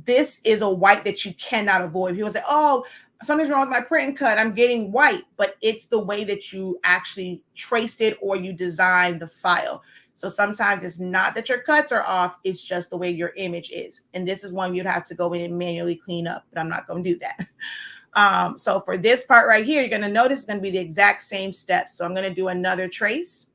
this is a white that you cannot avoid. People say, oh, something's wrong with my print and cut, I'm getting white, but it's the way that you actually traced it or you designed the file. So sometimes it's not that your cuts are off, it's just the way your image is. And this is one you'd have to go in and manually clean up, but I'm not going to do that. So for this part right here, you're going to notice it's going to be the exact same steps. So I'm going to do another trace.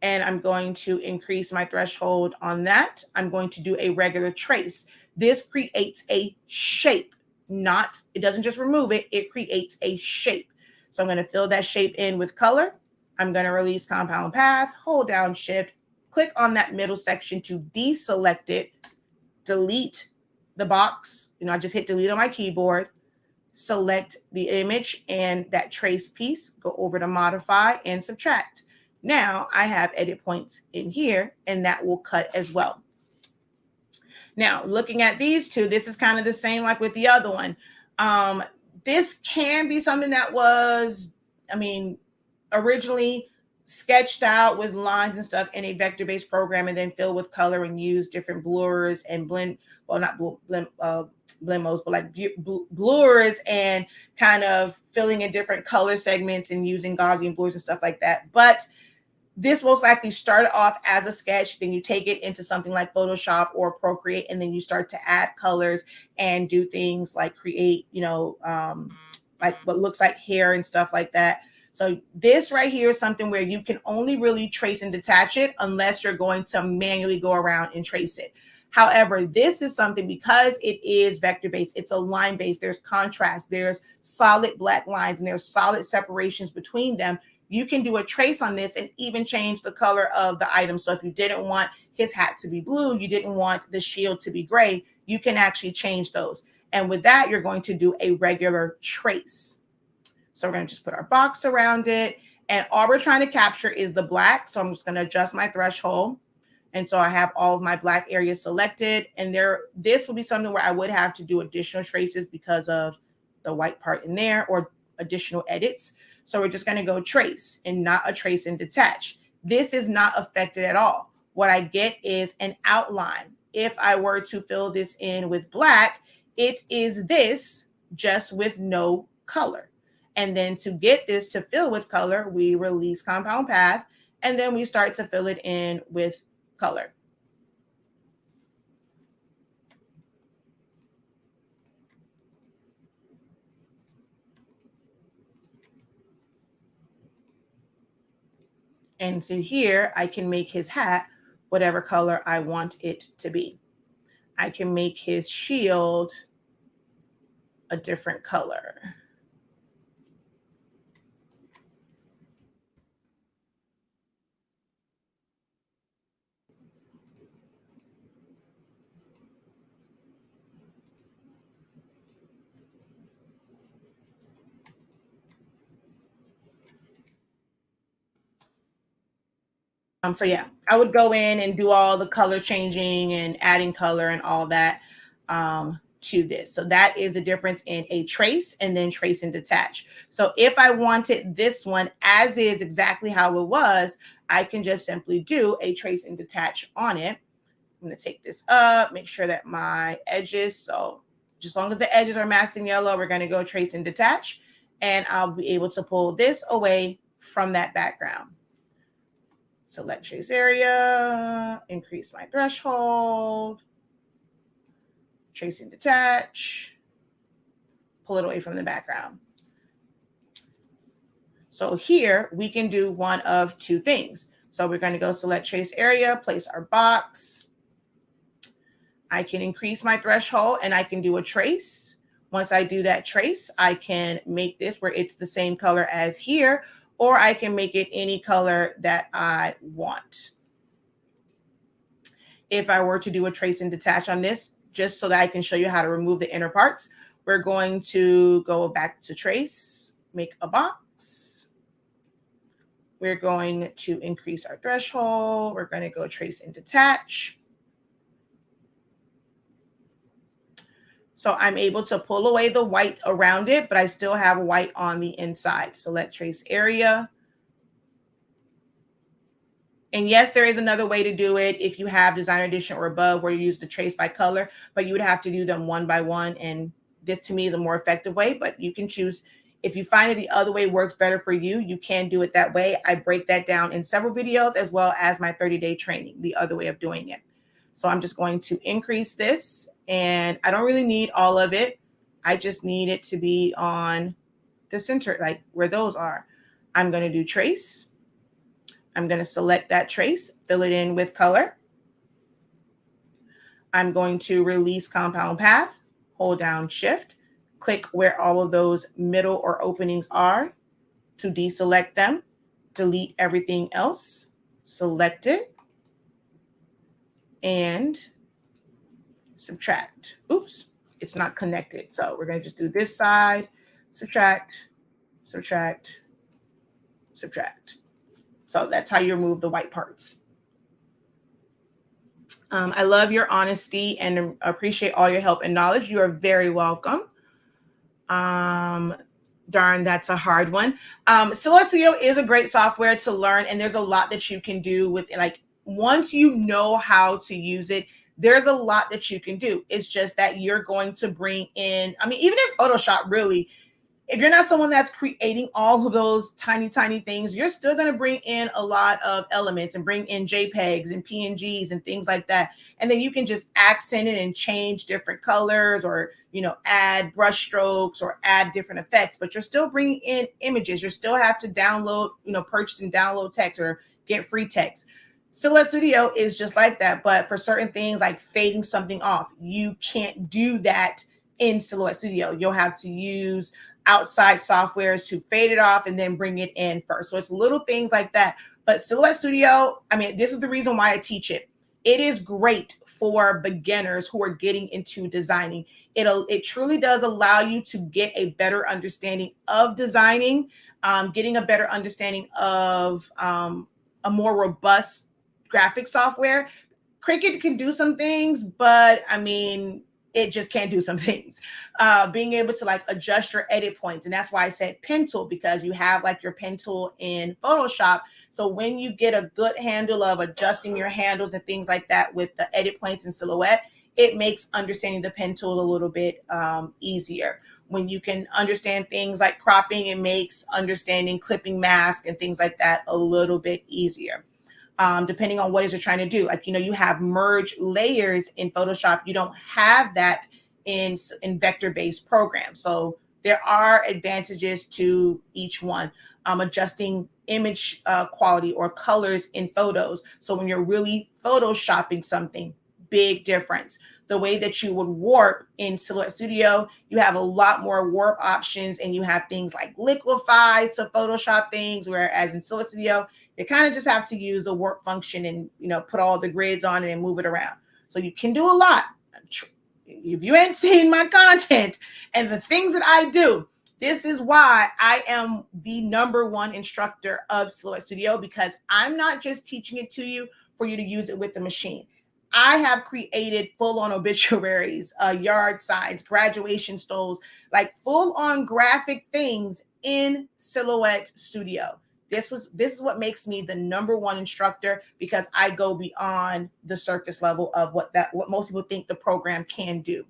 And I'm going to increase my threshold on that. I'm going to do a regular trace. This creates a shape. It doesn't just remove it, it creates a shape. So I'm going to fill that shape in with color. I'm going to release compound path, hold down shift, click on that middle section to deselect it, delete the box. I just hit delete on my keyboard, select the image and that trace piece, go over to modify and subtract. Now I have edit points in here and that will cut as well. Now, looking at these two, this is kind of the same like with the other one. This can be something that was, originally sketched out with lines and stuff in a vector-based program and then filled with color and use different blurs and blend modes, but like blurs and kind of filling in different color segments and using Gaussian blurs and stuff like that. But this most likely started off as a sketch, then you take it into something like Photoshop or Procreate, and then you start to add colors and do things like create, like what looks like hair and stuff like that. So this right here is something where you can only really trace and detach it unless you're going to manually go around and trace it. However, this is something because it is vector-based, it's a line-based, there's contrast, there's solid black lines, and there's solid separations between them. You can do a trace on this and even change the color of the item. So if you didn't want his hat to be blue, you didn't want the shield to be gray, you can actually change those. And with that, you're going to do a regular trace. So we're going to just put our box around it. And all we're trying to capture is the black. So I'm just going to adjust my threshold. And so I have all of my black areas selected. And this will be something where I would have to do additional traces because of the white part in there or additional edits. So we're just going to go trace and not a trace and detach. This is not affected at all. What I get is an outline. If I were to fill this in with black, it is this just with no color. And then to get this to fill with color, we release compound path, and then we start to fill it in with color. And so here I can make his hat whatever color I want it to be. I can make his shield a different color. So yeah, I would go in and do all the color changing and adding color and all that to this. So that is the difference in a trace and then trace and detach. So if I wanted this one as is exactly how it was, I can just simply do a trace and detach on it. I'm going to take this up, make sure that my edges, so just as long as the edges are masked in yellow, we're going to go trace and detach, and I'll be able to pull this away from that background. Select trace area, increase my threshold. trace and detach, pull it away from the background. So here we can do one of two things. So we're going to go select trace area, place our box. I can increase my threshold and I can do a trace. Once I do that trace, I can make this where it's the same color as here, or I can make it any color that I want. If I were to do a trace and detach on this, just so that I can show you how to remove the inner parts, we're going to go back to trace, make a box. We're going to increase our threshold. We're going to go trace and detach. So I'm able to pull away the white around it, but I still have white on the inside. Select trace area. And yes, there is another way to do it if you have Designer Edition or above where you use the trace by color, but you would have to do them one by one. And this to me is a more effective way, but you can choose. If you find that the other way works better for you, you can do it that way. I break that down in several videos as well as my 30-day training, the other way of doing it. So I'm just going to increase this, and I don't really need all of it. I just need it to be on the center, like where those are. I'm going to do trace. I'm going to select that trace, fill it in with color. I'm going to release compound path, hold down shift, click where all of those middle or openings are to deselect them, delete everything else, select it, and subtract. Oops, it's not connected. So we're going to just do this side, subtract, subtract, subtract. So that's how you remove the white parts. I love your honesty and appreciate all your help and knowledge. You are very welcome. Darn, that's a hard one. Silhouette Studio is a great software to learn, and there's a lot that you can do with it. Like once you know how to use it, there's a lot that you can do. It's just that you're going to bring in, I mean, even in Photoshop, really, if you're not someone that's creating all of those tiny things, you're still going to bring in a lot of elements and bring in JPEGs and PNGs and things like that. And then you can just accent it and change different colors, or, you know, add brush strokes or add different effects, but you're still bringing in images. You still have to download, you know, purchase and download text or get free text. Silhouette Studio is just like that. But for certain things like fading something off, you can't do that in Silhouette Studio. You'll have to use outside softwares to fade it off and then bring it in first. So it's little things like that. But Silhouette Studio, I mean, this is the reason why I teach it. It is great for beginners who are getting into designing. It truly does allow you to get a better understanding of designing, getting a better understanding of a more robust graphic software. Cricut can do some things, but I mean, it just can't do some things. Being able to like adjust your edit points. And that's why I said pen tool, because you have like your pen tool in Photoshop. So when you get a good handle of adjusting your handles and things like that with the edit points and Silhouette, it makes understanding the pen tool a little bit easier. When you can understand things like cropping, it makes understanding clipping mask and things like that a little bit easier. Depending on what it is you're trying to do. Like, you know, you have merge layers in Photoshop. You don't have that in vector-based programs. So there are advantages to each one. Adjusting image quality or colors in photos. So when you're really photoshopping something, big difference. The way that you would warp in Silhouette Studio, you have a lot more warp options, and you have things like liquify to Photoshop things, whereas in Silhouette Studio, you kind of just have to use the warp function and, you know, put all the grids on it and move it around. So you can do a lot. If you ain't seen my content and the things that I do, this is why I am the #1 instructor of Silhouette Studio, because I'm not just teaching it to you for you to use it with the machine. I have created full-on obituaries, yard signs, graduation stoles, like full-on graphic things in Silhouette Studio. This is what makes me the #1 instructor, because I go beyond the surface level of what most people think the program can do.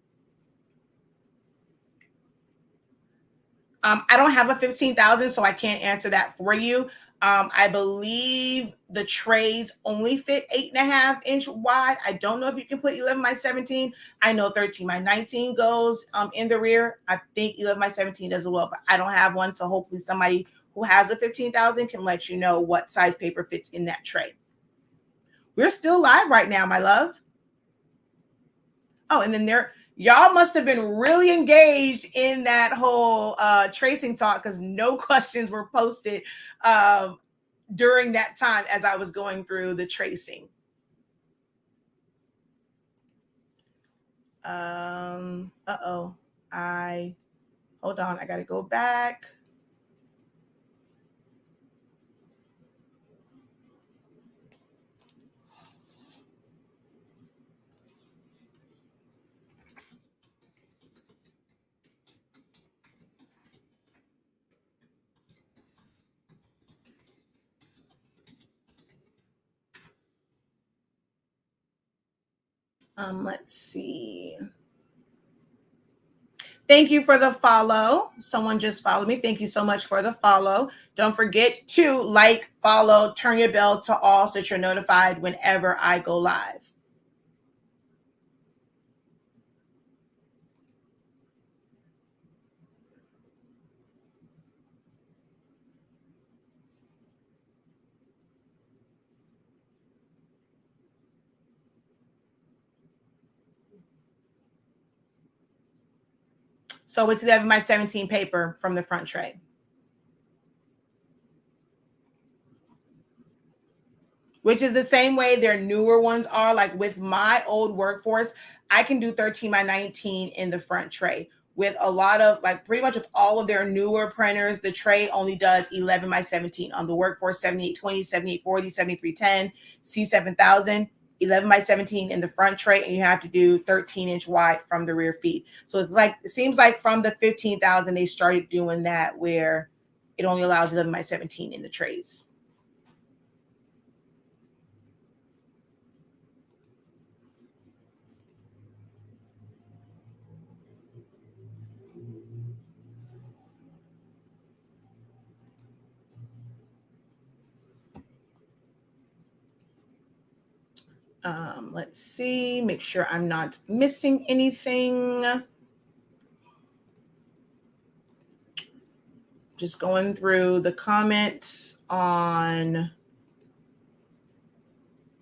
I don't have a 15,000, so I can't answer that for you. I believe the trays only fit 8.5-inch wide. I don't know if you can put 11 by 17. I know 13 by 19 goes in the rear. I think 11 by 17 does as well, but I don't have one. So hopefully somebody who has a 15,000 can let you know what size paper fits in that tray. We're still live right now, my love. Oh, and then y'all must have been really engaged in that whole tracing talk, because no questions were posted during that time as I was going through the tracing. Uh-oh. Hold on, I gotta go back. Let's see. Thank you for the follow. Someone just followed me. Thank you so much for the follow. Don't forget to like, follow, turn your bell to all so that you're notified whenever I go live. So it's 11 by 17 paper from the front tray. Which is the same way their newer ones are. Like with my old workforce, I can do 13 by 19 in the front tray. With a lot of, like pretty much with all of their newer printers, the tray only does 11 by 17. On the workforce 7820, 7840, 7310, C7000, 11 by 17 in the front tray, and you have to do 13-inch wide from the rear feet. So it's like, it seems like from the 15,000 they started doing that, where it only allows 11 by 17 in the trays. Let's see, make sure I'm not missing anything. Just going through the comments on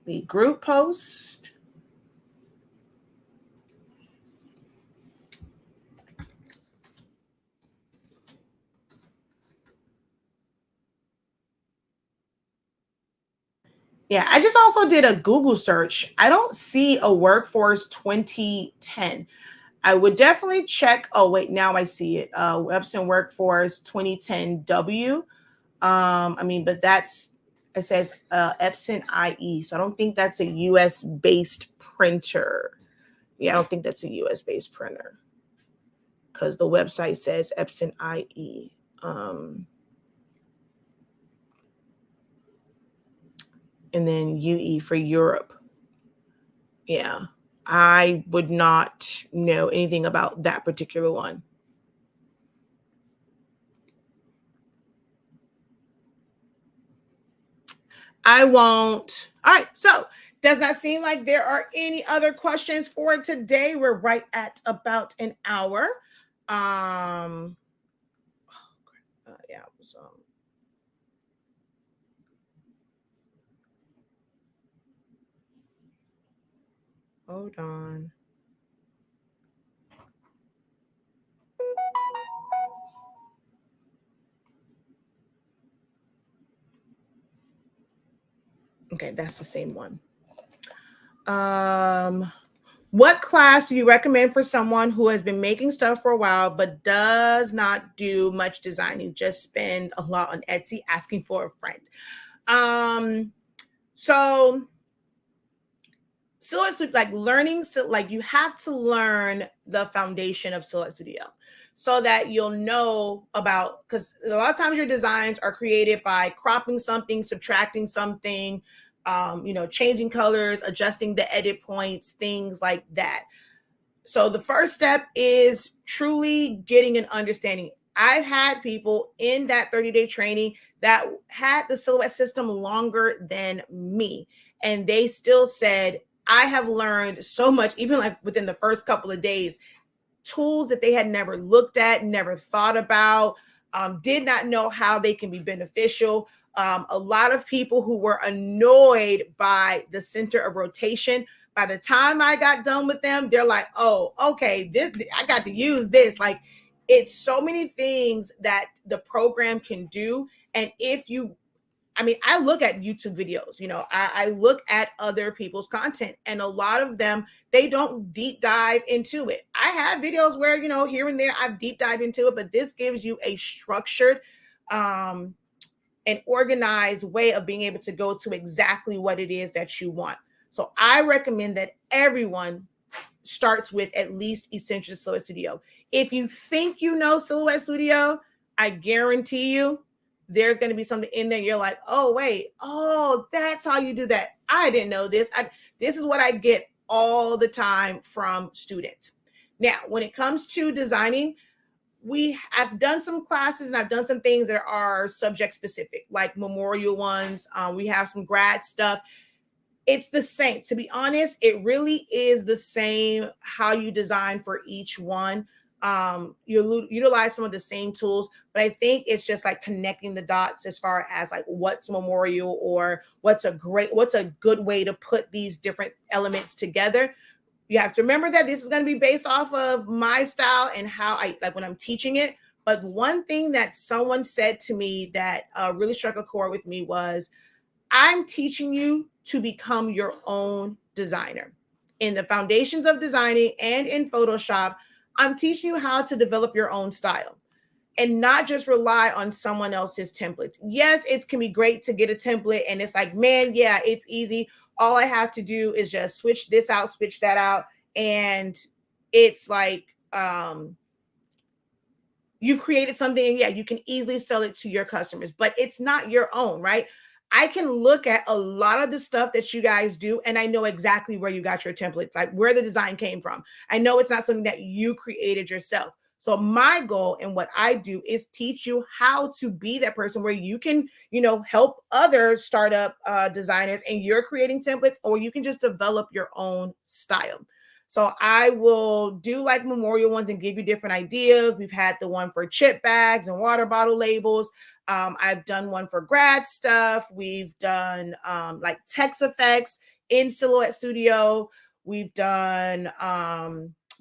the group post. Yeah, I just also did a Google search. I don't see a Workforce 2010. I would definitely check. Oh, wait, now I see it. Epson Workforce 2010W. But it says Epson IE. So I don't think that's a US based printer. Yeah, I don't think that's a US based printer, because the website says Epson IE. And then UE for Europe. Yeah, I would not know anything about that particular one. I won't. All right, so does not seem like there are any other questions for today. We're right at about an hour. Yeah, so hold on. Okay, that's the same one. What class do you recommend for someone who has been making stuff for a while but does not do much designing, just spend a lot on Etsy asking for a friend? So Silhouette Studio, like learning, so like you have to learn the foundation of Silhouette Studio so that you'll know about, because a lot of times your designs are created by cropping something, subtracting something, changing colors, adjusting the edit points, things like that. So the first step is truly getting an understanding. I've had people in that 30-day training that had the silhouette system longer than me, and they still said, I have learned so much, even like within the first couple of days, tools that they had never looked at, never thought about, did not know how they can be beneficial. A lot of people who were annoyed by the center of rotation, by the time I got done with them, they're like, oh, okay, this, I got to use this. Like, it's so many things that the program can do. And if you, I mean, I look at YouTube videos, you know, I look at other people's content, and a lot of them, they don't deep dive into it. I have videos where, you know, here and there I've deep dived into it, but this gives you a structured, an organized way of being able to go to exactly what it is that you want. So I recommend that everyone starts with at least Essential Silhouette Studio. If you think you know Silhouette Studio, I guarantee you there's going to be something in there. You're like, oh, wait, oh, that's how you do that. I didn't know this. This is what I get all the time from students. Now, when it comes to designing, I've done some classes and I've done some things that are subject specific, like memorial ones. We have some grad stuff. It's the same. To be honest, it really is the same how you design for each one. You utilize some of the same tools, but I think it's just like connecting the dots as far as like what's memorial or what's a good way to put these different elements together. You have to remember that this is going to be based off of my style and how I like when I'm teaching it. But one thing that someone said to me that really struck a chord with me was, I'm teaching you to become your own designer. In the foundations of designing and in Photoshop, I'm teaching you how to develop your own style and not just rely on someone else's templates. Yes, it can be great to get a template and it's like, man, yeah, it's easy. All I have to do is just switch this out, switch that out. And it's like, you've created something and yeah, you can easily sell it to your customers, but it's not your own, right? I can look at a lot of the stuff that you guys do and I know exactly where you got your templates, like where the design came from. I know it's not something that you created yourself. So my goal and what I do is teach you how to be that person where you can, you know, help other startup designers and you're creating templates, or you can just develop your own style. So I will do like memorial ones and give you different ideas. We've had the one for chip bags and water bottle labels. I've done one for grad stuff. We've done like text effects in Silhouette Studio. We've done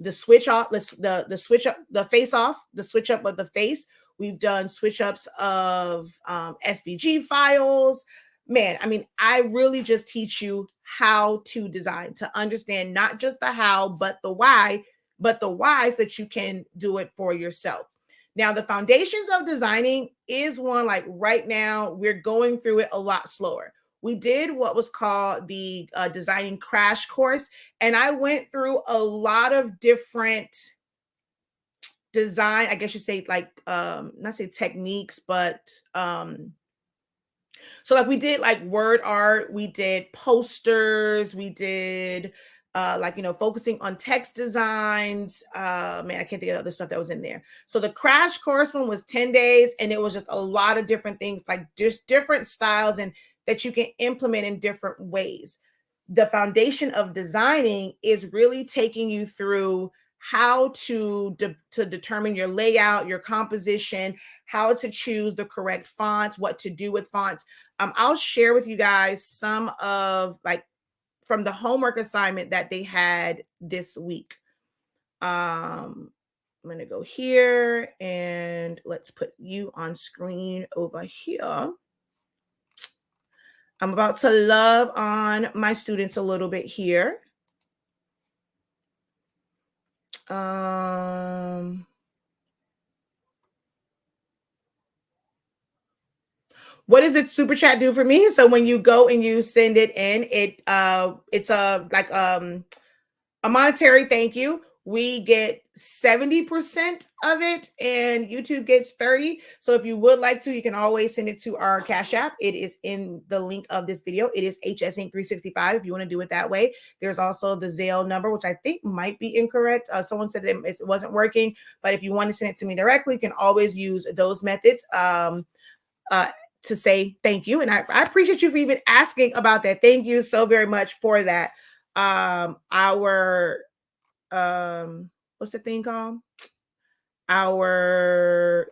the switch off, the switch up, the face off, the switch up of the face. We've done switch ups of SVG files. Man, I mean, I really just teach you how to design, to understand not just the how, but the why, but the whys that you can do it for yourself. Now, the foundations of designing is one like right now, we're going through it a lot slower. We did what was called the designing crash course, and I went through a lot of different design, I guess you say like, not say techniques, but so like we did like word art, we did posters, we did like, you know, focusing on text designs. Man, I can't think of the other stuff that was in there. So the crash course one was 10 days and it was just a lot of different things, like just different styles and that you can implement in different ways. The foundation of designing is really taking you through how to determine your layout, your composition, how to choose the correct fonts, what to do with fonts. I'll share with you guys some of like from the homework assignment that they had this week. I'm going to go here and let's put you on screen over here. I'm about to love on my students a little bit here. What does it super chat do for me? So when you go and you send it in, it's a like a monetary thank you. we get 70% of it and YouTube gets 30. So if you would like to, you can always send it to our Cash App. It is in the link of this video. It is HSINK365 if you want to do it that way. There's also the Zelle number, which I think might be incorrect. Someone said it wasn't working, but if you want to send it to me directly, you can always use those methods to say thank you. And I appreciate you for even asking about that. Thank you so very much for that. What's the thing called? Our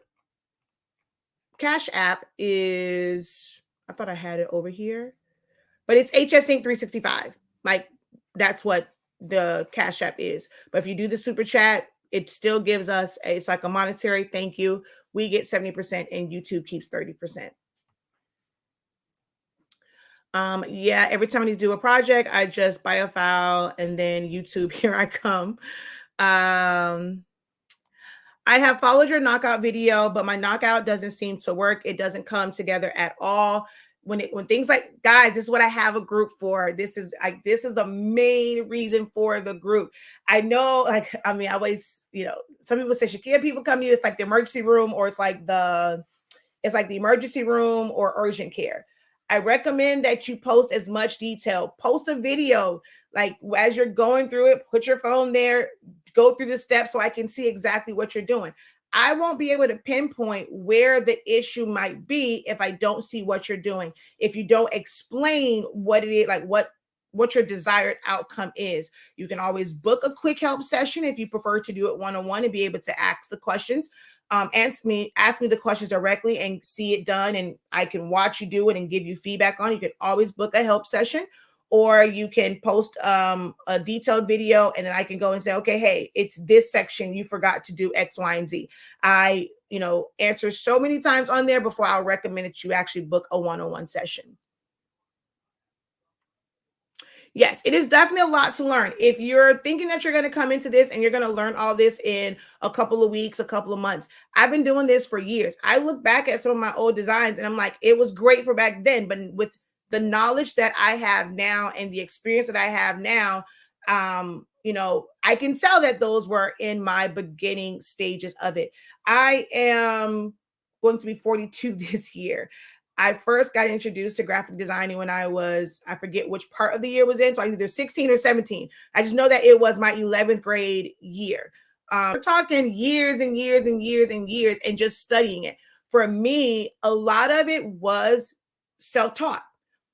Cash App is, I thought I had it over here, but it's HSINK365. Like, that's what the Cash App is. But if you do the super chat, it still gives us it's like a monetary thank you. We get 70% and YouTube keeps 30%. Yeah, every time I need to do a project, I just buy a file and then YouTube, here I come. I have followed your knockout video, but my knockout doesn't seem to work. It doesn't come together at all. When things like, guys, this is what I have a group for. This is the main reason for the group. I know, like, I mean, I always, some people say, Shakia, people come to you, it's like the emergency room, or it's like the emergency room or urgent care. I recommend that you post as much detail. Post a video, like as you're going through it, put your phone there, go through the steps so I can see exactly what you're doing. I won't be able to pinpoint where the issue might be if I don't see what you're doing. If you don't explain what it is, like what your desired outcome is. You can always book a quick help session if you prefer to do it one-on-one and be able to ask the questions. Ask me the questions directly and see it done, and I can watch you do it and give you feedback on it. You can always book a help session, or you can post a detailed video, and then I can go and say, okay, hey, it's this section you forgot to do X, Y, and Z. I answer so many times on there before I'll recommend that you actually book a one-on-one session. Yes, it is definitely a lot to learn. If you're thinking that you're going to come into this and you're going to learn all this in a couple of weeks, a couple of months, I've been doing this for years. I look back at some of my old designs and I'm like, it was great for back then, but with the knowledge that I have now and the experience that I have now, I can tell that those were in my beginning stages of it. I am going to be 42 this year. I first got introduced to graphic designing when I forget which part of the year was in. So I either 16 or 17. I just know that it was my 11th grade year. We're talking years and years and years and years and just studying it. For me, a lot of it was self-taught,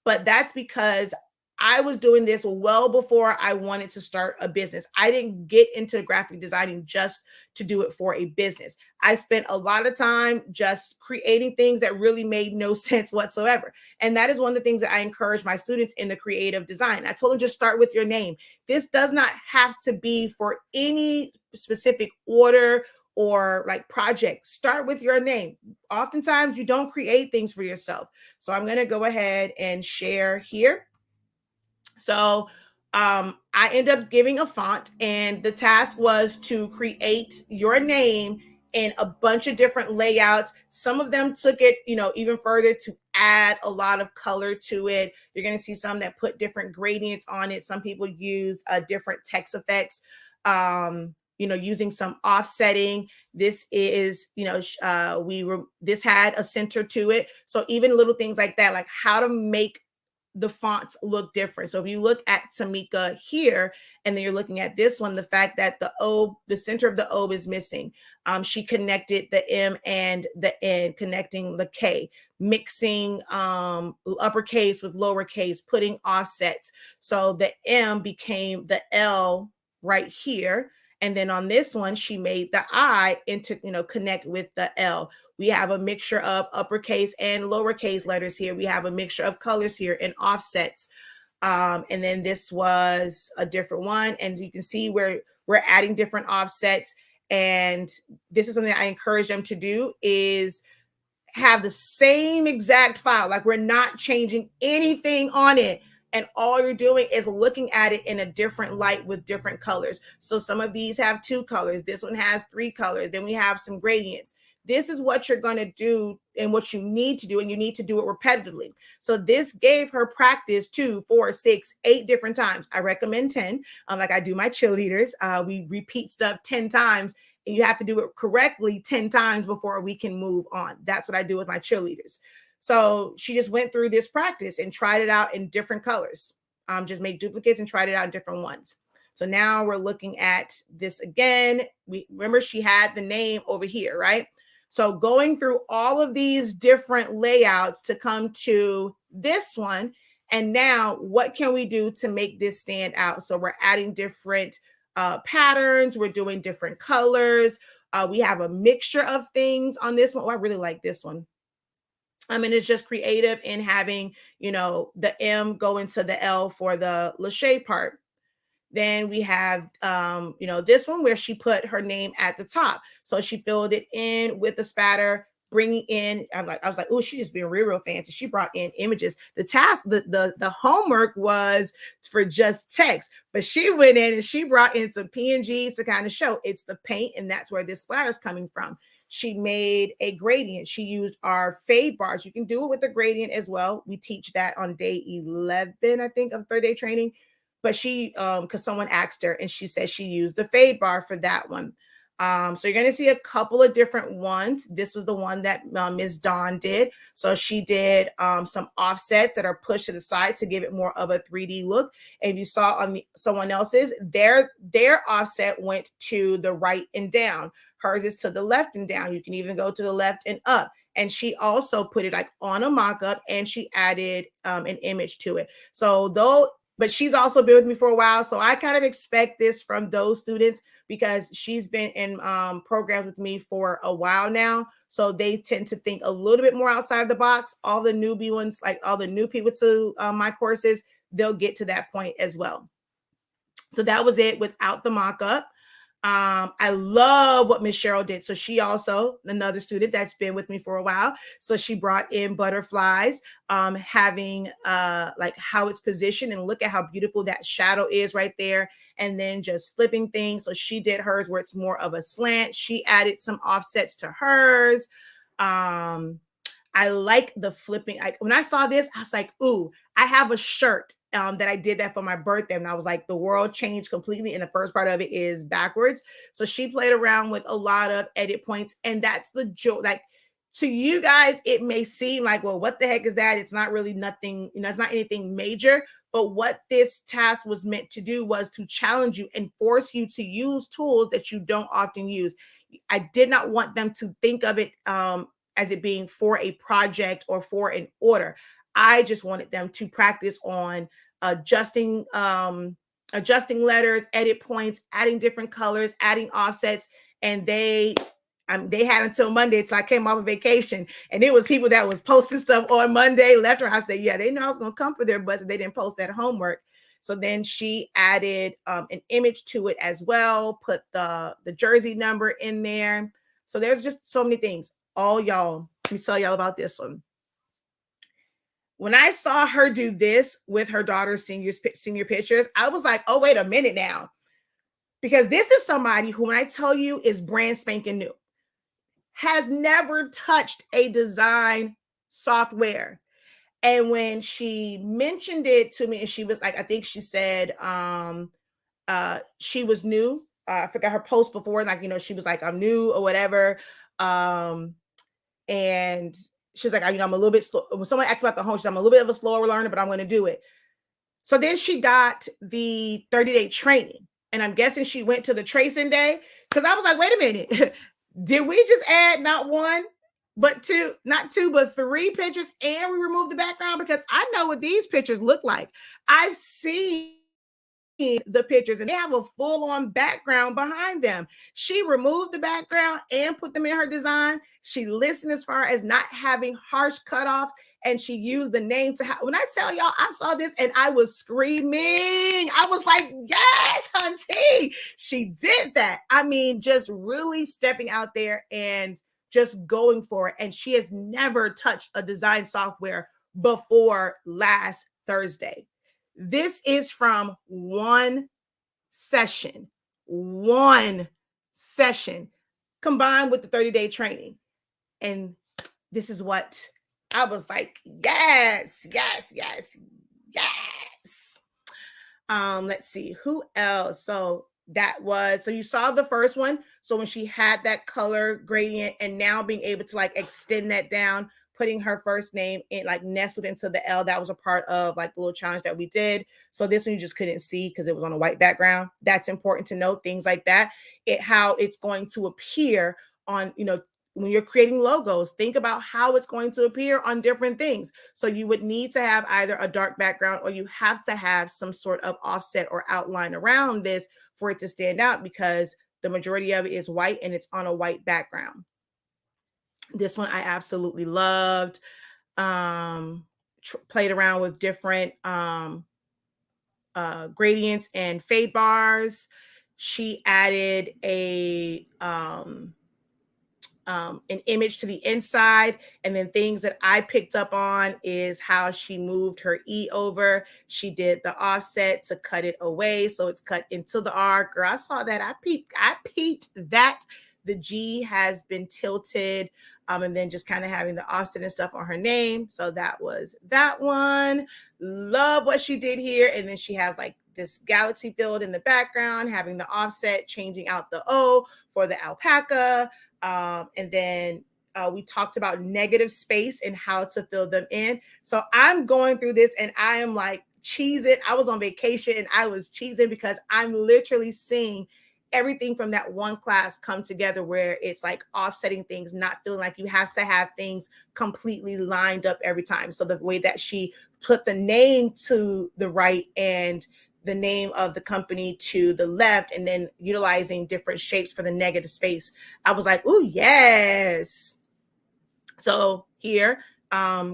but that's because I was doing this well before I wanted to start a business. I didn't get into graphic designing just to do it for a business. I spent a lot of time just creating things that really made no sense whatsoever. And that is one of the things that I encourage my students in the creative design. I told them, just start with your name. This does not have to be for any specific order or like project. Start with your name. Oftentimes you don't create things for yourself. So I'm going to go ahead and share here. So I end up giving a font, and the task was to create your name in a bunch of different layouts. Some of them took it, even further to add a lot of color to it. You're going to see some that put different gradients on it. Some people use different text effects, using some offsetting. This is, this had a center to it. So even little things like that, like how to make the fonts look different. So if you look at Tamika here, and then you're looking at this one, the fact that the center of the O is missing. She connected the M and the N, connecting the K, mixing uppercase with lowercase, putting offsets. So the M became the L right here. And then on this one, she made the I connect with the L. We have a mixture of uppercase and lowercase letters here. We have a mixture of colors here and offsets. And then this was a different one. And you can see where we're adding different offsets. And this is something I encourage them to do, is have the same exact file. Like, we're not changing anything on it. And all you're doing is looking at it in a different light with different colors. So some of these have 2 colors. This one has 3 colors. Then we have some gradients. this is what you're going to do and what you need to do, and you need to do it repetitively. So this gave her practice 2, 4, 6, 8 different times. I recommend 10. Like I do my cheerleaders, we repeat stuff 10 times, and you have to do it correctly 10 times before we can move on. That's what I do with my cheerleaders. So she just went through this practice and tried it out in different colors. Just made duplicates and tried it out in different ones. So now we're looking at this again. We remember she had the name over here, right? So going through all of these different layouts to come to this one. And now what can we do to make this stand out? So we're adding different patterns. We're doing different colors. We have a mixture of things on this one. Oh, I really like this one. I mean, it's just creative in having, the M go into the L for the Lachey part. Then we have, this one where she put her name at the top. So she filled it in with the spatter, bringing in, I was like, oh, she just being real fancy. She brought in images. The task, the homework was for just text, but she went in and she brought in some PNGs to kind of show it's the paint, and that's where this splatter is coming from. She made a gradient. She used our fade bars. You can do it with the gradient as well. We teach that on day 11, I think, of 3rd day training. But she, because someone asked her, and she said she used the fade bar for that one. So you're going to see a couple of different ones. This was the one that Ms. Dawn did. So she did some offsets that are pushed to the side to give it more of a 3D look. And if you saw on someone else's, their offset went to the right and down. Hers is to the left and down. You can even go to the left and up. And she also put it like on a mock-up, and she added an image to it. But she's also been with me for a while. So I kind of expect this from those students because she's been in programs with me for a while now. So they tend to think a little bit more outside the box. All the newbie ones, like all the new people to my courses, they'll get to that point as well. So that was it without the mock-up. I love what Miss Cheryl did. So she also, another student that's been with me for a while. So she brought in butterflies, having like how it's positioned, and look at how beautiful that shadow is right there. And then just flipping things. So she did hers where it's more of a slant. She added some offsets to hers. I like the flipping. When I saw this, I was like, ooh, I have a shirt that I did that for my birthday. And I was like, the world changed completely. And the first part of it is backwards. So she played around with a lot of edit points. And that's the joke. Like, to you guys, it may seem like, well, what the heck is that? It's not really nothing, it's not anything major. But what this task was meant to do was to challenge you and force you to use tools that you don't often use. I did not want them to think of it as it being for a project or for an order. I just wanted them to practice on adjusting letters, edit points, adding different colors, adding offsets. And they had until Monday till I came off of vacation. And it was people that was posting stuff on Monday, left her. I said, yeah, they know I was going to come for their butts if they didn't post that homework. So then she added an image to it as well, put the jersey number in there. So there's just so many things. All y'all, let me tell y'all about this one. When I saw her do this with her daughter's senior pictures, I was like, oh, wait a minute now. Because this is somebody who, when I tell you, is brand spanking new, has never touched a design software. And when she mentioned it to me, and she was like, I think she said she was new. I forgot her post before, like, she was like, I'm new or whatever. And she's like, I'm a little bit slow. When someone asked about the home, she's like, I'm a little bit of a slower learner, but I'm going to do it. So then she got the 30-day training. And I'm guessing she went to the tracing day, because I was like, wait a minute. Did we just add not one, but two, not two, but three pictures, and we removed the background? Because I know what these pictures look like. I've seen the pictures, and they have a full-on background behind them. She removed the background and put them in her design. She listened as far as not having harsh cutoffs, and she used the name to when I tell y'all, I saw this and I was screaming. I was like, yes, hunty. She did that. I mean, just really stepping out there and just going for it. And she has never touched a design software before last Thursday. This is from one session combined with the 30-day training. And this is what I was like, yes, yes, yes, yes. Let's see who else. So you saw the first one. So when she had that color gradient and now being able to like extend that down, putting her first name in like nestled into the L, that was a part of like the little challenge that we did. So this one you just couldn't see because it was on a white background. That's important to note, things like that. How it's going to appear on, when you're creating logos, think about how it's going to appear on different things. So you would need to have either a dark background or you have to have some sort of offset or outline around this for it to stand out, because the majority of it is white and it's on a white background. This one I absolutely loved. Played around with different gradients and fade bars. She added an image to the inside. And then things that I picked up on is how she moved her E over. She did the offset to cut it away, so it's cut into the R. Girl, I saw that. I peeped that. The G has been tilted, and then just kind of having the offset and stuff on her name. So that was that one. Love what she did here. And then she has like this galaxy field in the background, having the offset, changing out the O for the alpaca. And then we talked about negative space and how to fill them in. So I'm going through this and I am like cheesing. I was on vacation and I was cheesing because I'm literally seeing everything from that one class come together, where it's like offsetting things, not feeling like you have to have things completely lined up every time. So the way that she put the name to the right and the name of the company to the left, and then utilizing different shapes for the negative space, I was like, ooh, yes. So here,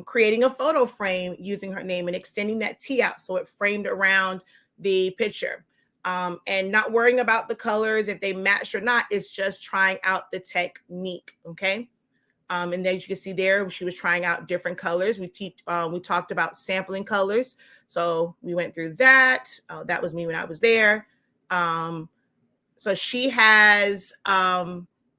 creating a photo frame using her name and extending that T out so it framed around the picture. And not worrying about the colors, if they match or not. It's just trying out the technique, okay? And then you can see there, she was trying out different colors. We talked about sampling colors. So we went through that. That was me when I was there. So she has,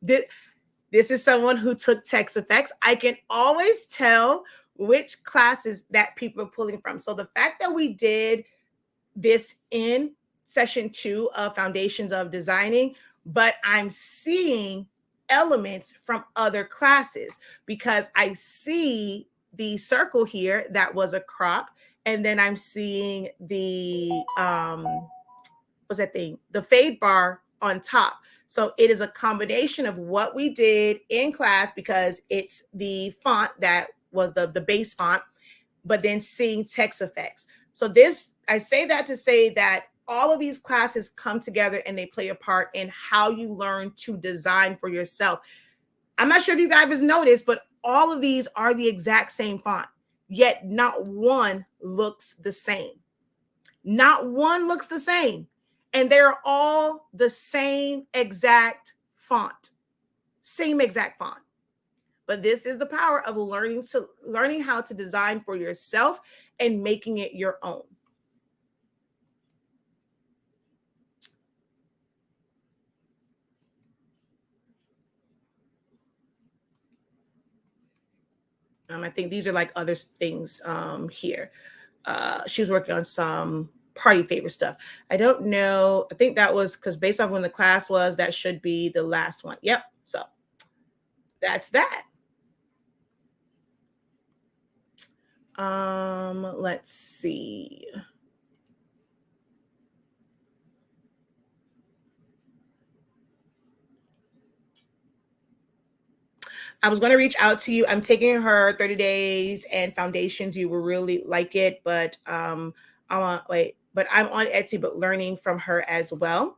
this is someone who took text effects. I can always tell which classes that people are pulling from. So the fact that we did this in session 2 of Foundations of Designing, but I'm seeing elements from other classes, because I see the circle here that was a crop, and then I'm seeing the what's that thing? The fade bar on top. So it is a combination of what we did in class, because it's the font that was the base font, but then seeing text effects. So this, I say that to say that all of these classes come together and they play a part in how you learn to design for yourself. I'm not sure if you guys have noticed, but all of these are the exact same font, yet not one looks the same. Not one looks the same. And they're all the same exact font. Same exact font. But this is the power of learning how to design for yourself and making it your own. I think these are like other things here. She was working on some party favor stuff. I don't know. I think that was because based off when the class was, that should be the last one. Yep. So that's that. Let's see. I was going to reach out to you. I'm taking her 30 days and foundations. You will really like it, but I'm on Etsy, but learning from her as well.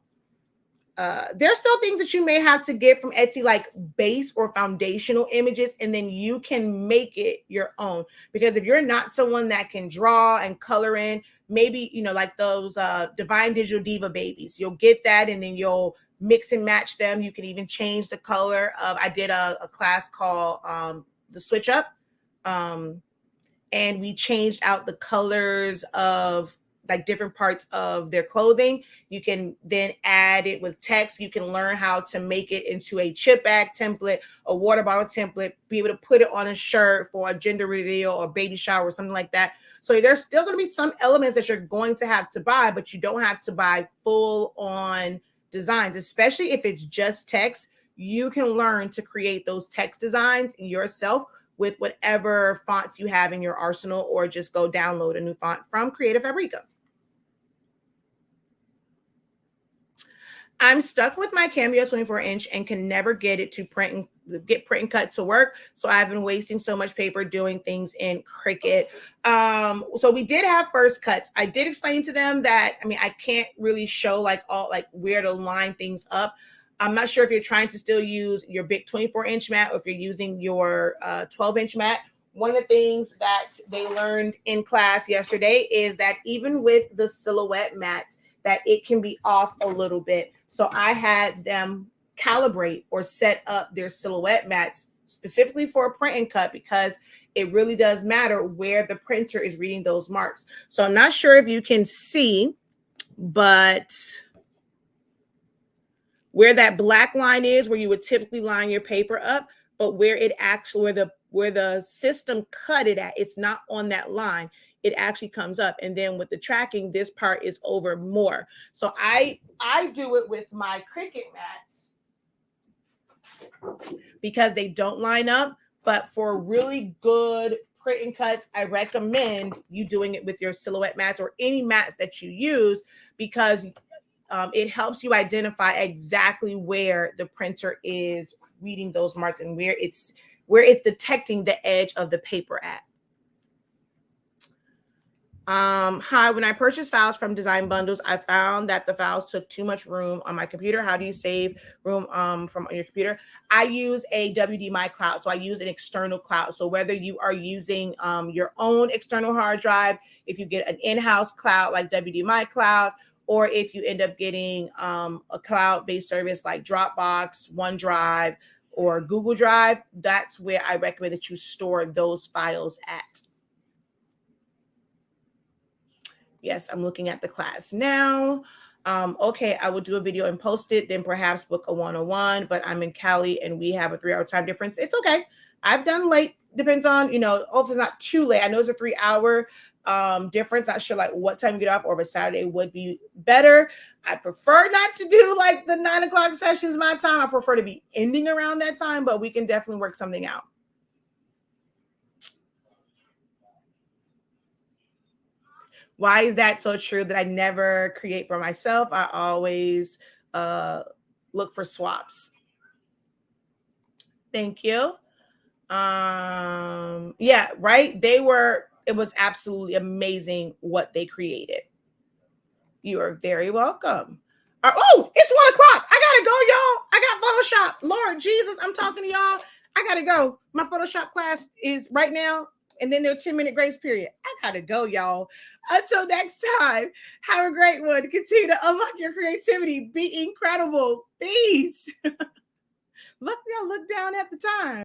There's still things that you may have to get from Etsy, like base or foundational images, and then you can make it your own. Because if you're not someone that can draw and color in, maybe, like those Divine Digital Diva babies, you'll get that and then you'll mix and match them. You can even change the color of, I did a class called the Switch Up, and we changed out the colors of like different parts of their clothing. You can then add it with text. You can learn how to make it into a chip bag template, a water bottle template, be able to put it on a shirt for a gender reveal or baby shower or something like that. So there's still going to be some elements that you're going to have to buy, but you don't have to buy full on designs, especially if it's just text. You can learn to create those text designs yourself with whatever fonts you have in your arsenal, or just go download a new font from Creative Fabrica. I'm stuck with my Cameo 24-inch and can never get it to print and cut to work. So I've been wasting so much paper doing things in Cricut. So we did have first cuts. I did explain to them that, I mean, I can't really show like where to line things up. I'm not sure if you're trying to still use your big 24-inch mat or if you're using your 12-inch mat. One of the things that they learned in class yesterday is that even with the silhouette mats, that it can be off a little bit. So I had them calibrate or set up their silhouette mats specifically for a print and cut, because it really does matter where the printer is reading those marks. So I'm not sure if you can see, but where that black line is, where you would typically line your paper up, but where it actually, where the system cut it at, it's not on that line. It actually comes up. And then with the tracking, this part is over more. So I do it with my Cricut mats because they don't line up. But for really good print and cuts, I recommend you doing it with your silhouette mats or any mats that you use, because it helps you identify exactly where the printer is reading those marks and where it's detecting the edge of the paper at. Hi, when I purchased files from Design Bundles, I found that the files took too much room on my computer. How do you save room from your computer? I use a WD My Cloud, so I use an external cloud. So whether you are using your own external hard drive, if you get an in-house cloud like WD My Cloud, or if you end up getting a cloud-based service like Dropbox, OneDrive, or Google Drive, that's where I recommend that you store those files at. Yes, I'm looking at the class now. Okay, I will do a video and post it, then perhaps book a 101, but I'm in Cali and we have a 3-hour time difference. It's okay. I've done late. Depends on, hopefully it's not too late. I know it's a 3-hour difference. Not sure like what time you get off, or if a Saturday would be better. I prefer not to do like the 9 o'clock sessions my time. I prefer to be ending around that time, but we can definitely work something out. Why is that so true that I never create for myself? I always look for swaps. Thank you. Yeah, right. It was absolutely amazing what they created. You are very welcome. Oh, it's 1 o'clock. I gotta go, y'all. I got Photoshop. Lord Jesus, I'm talking to y'all. I gotta go. My Photoshop class is right now, and then there's a 10-minute grace period. I gotta go, y'all. Until next time, have a great one. Continue to unlock your creativity. Be incredible. Peace. Look down at the time.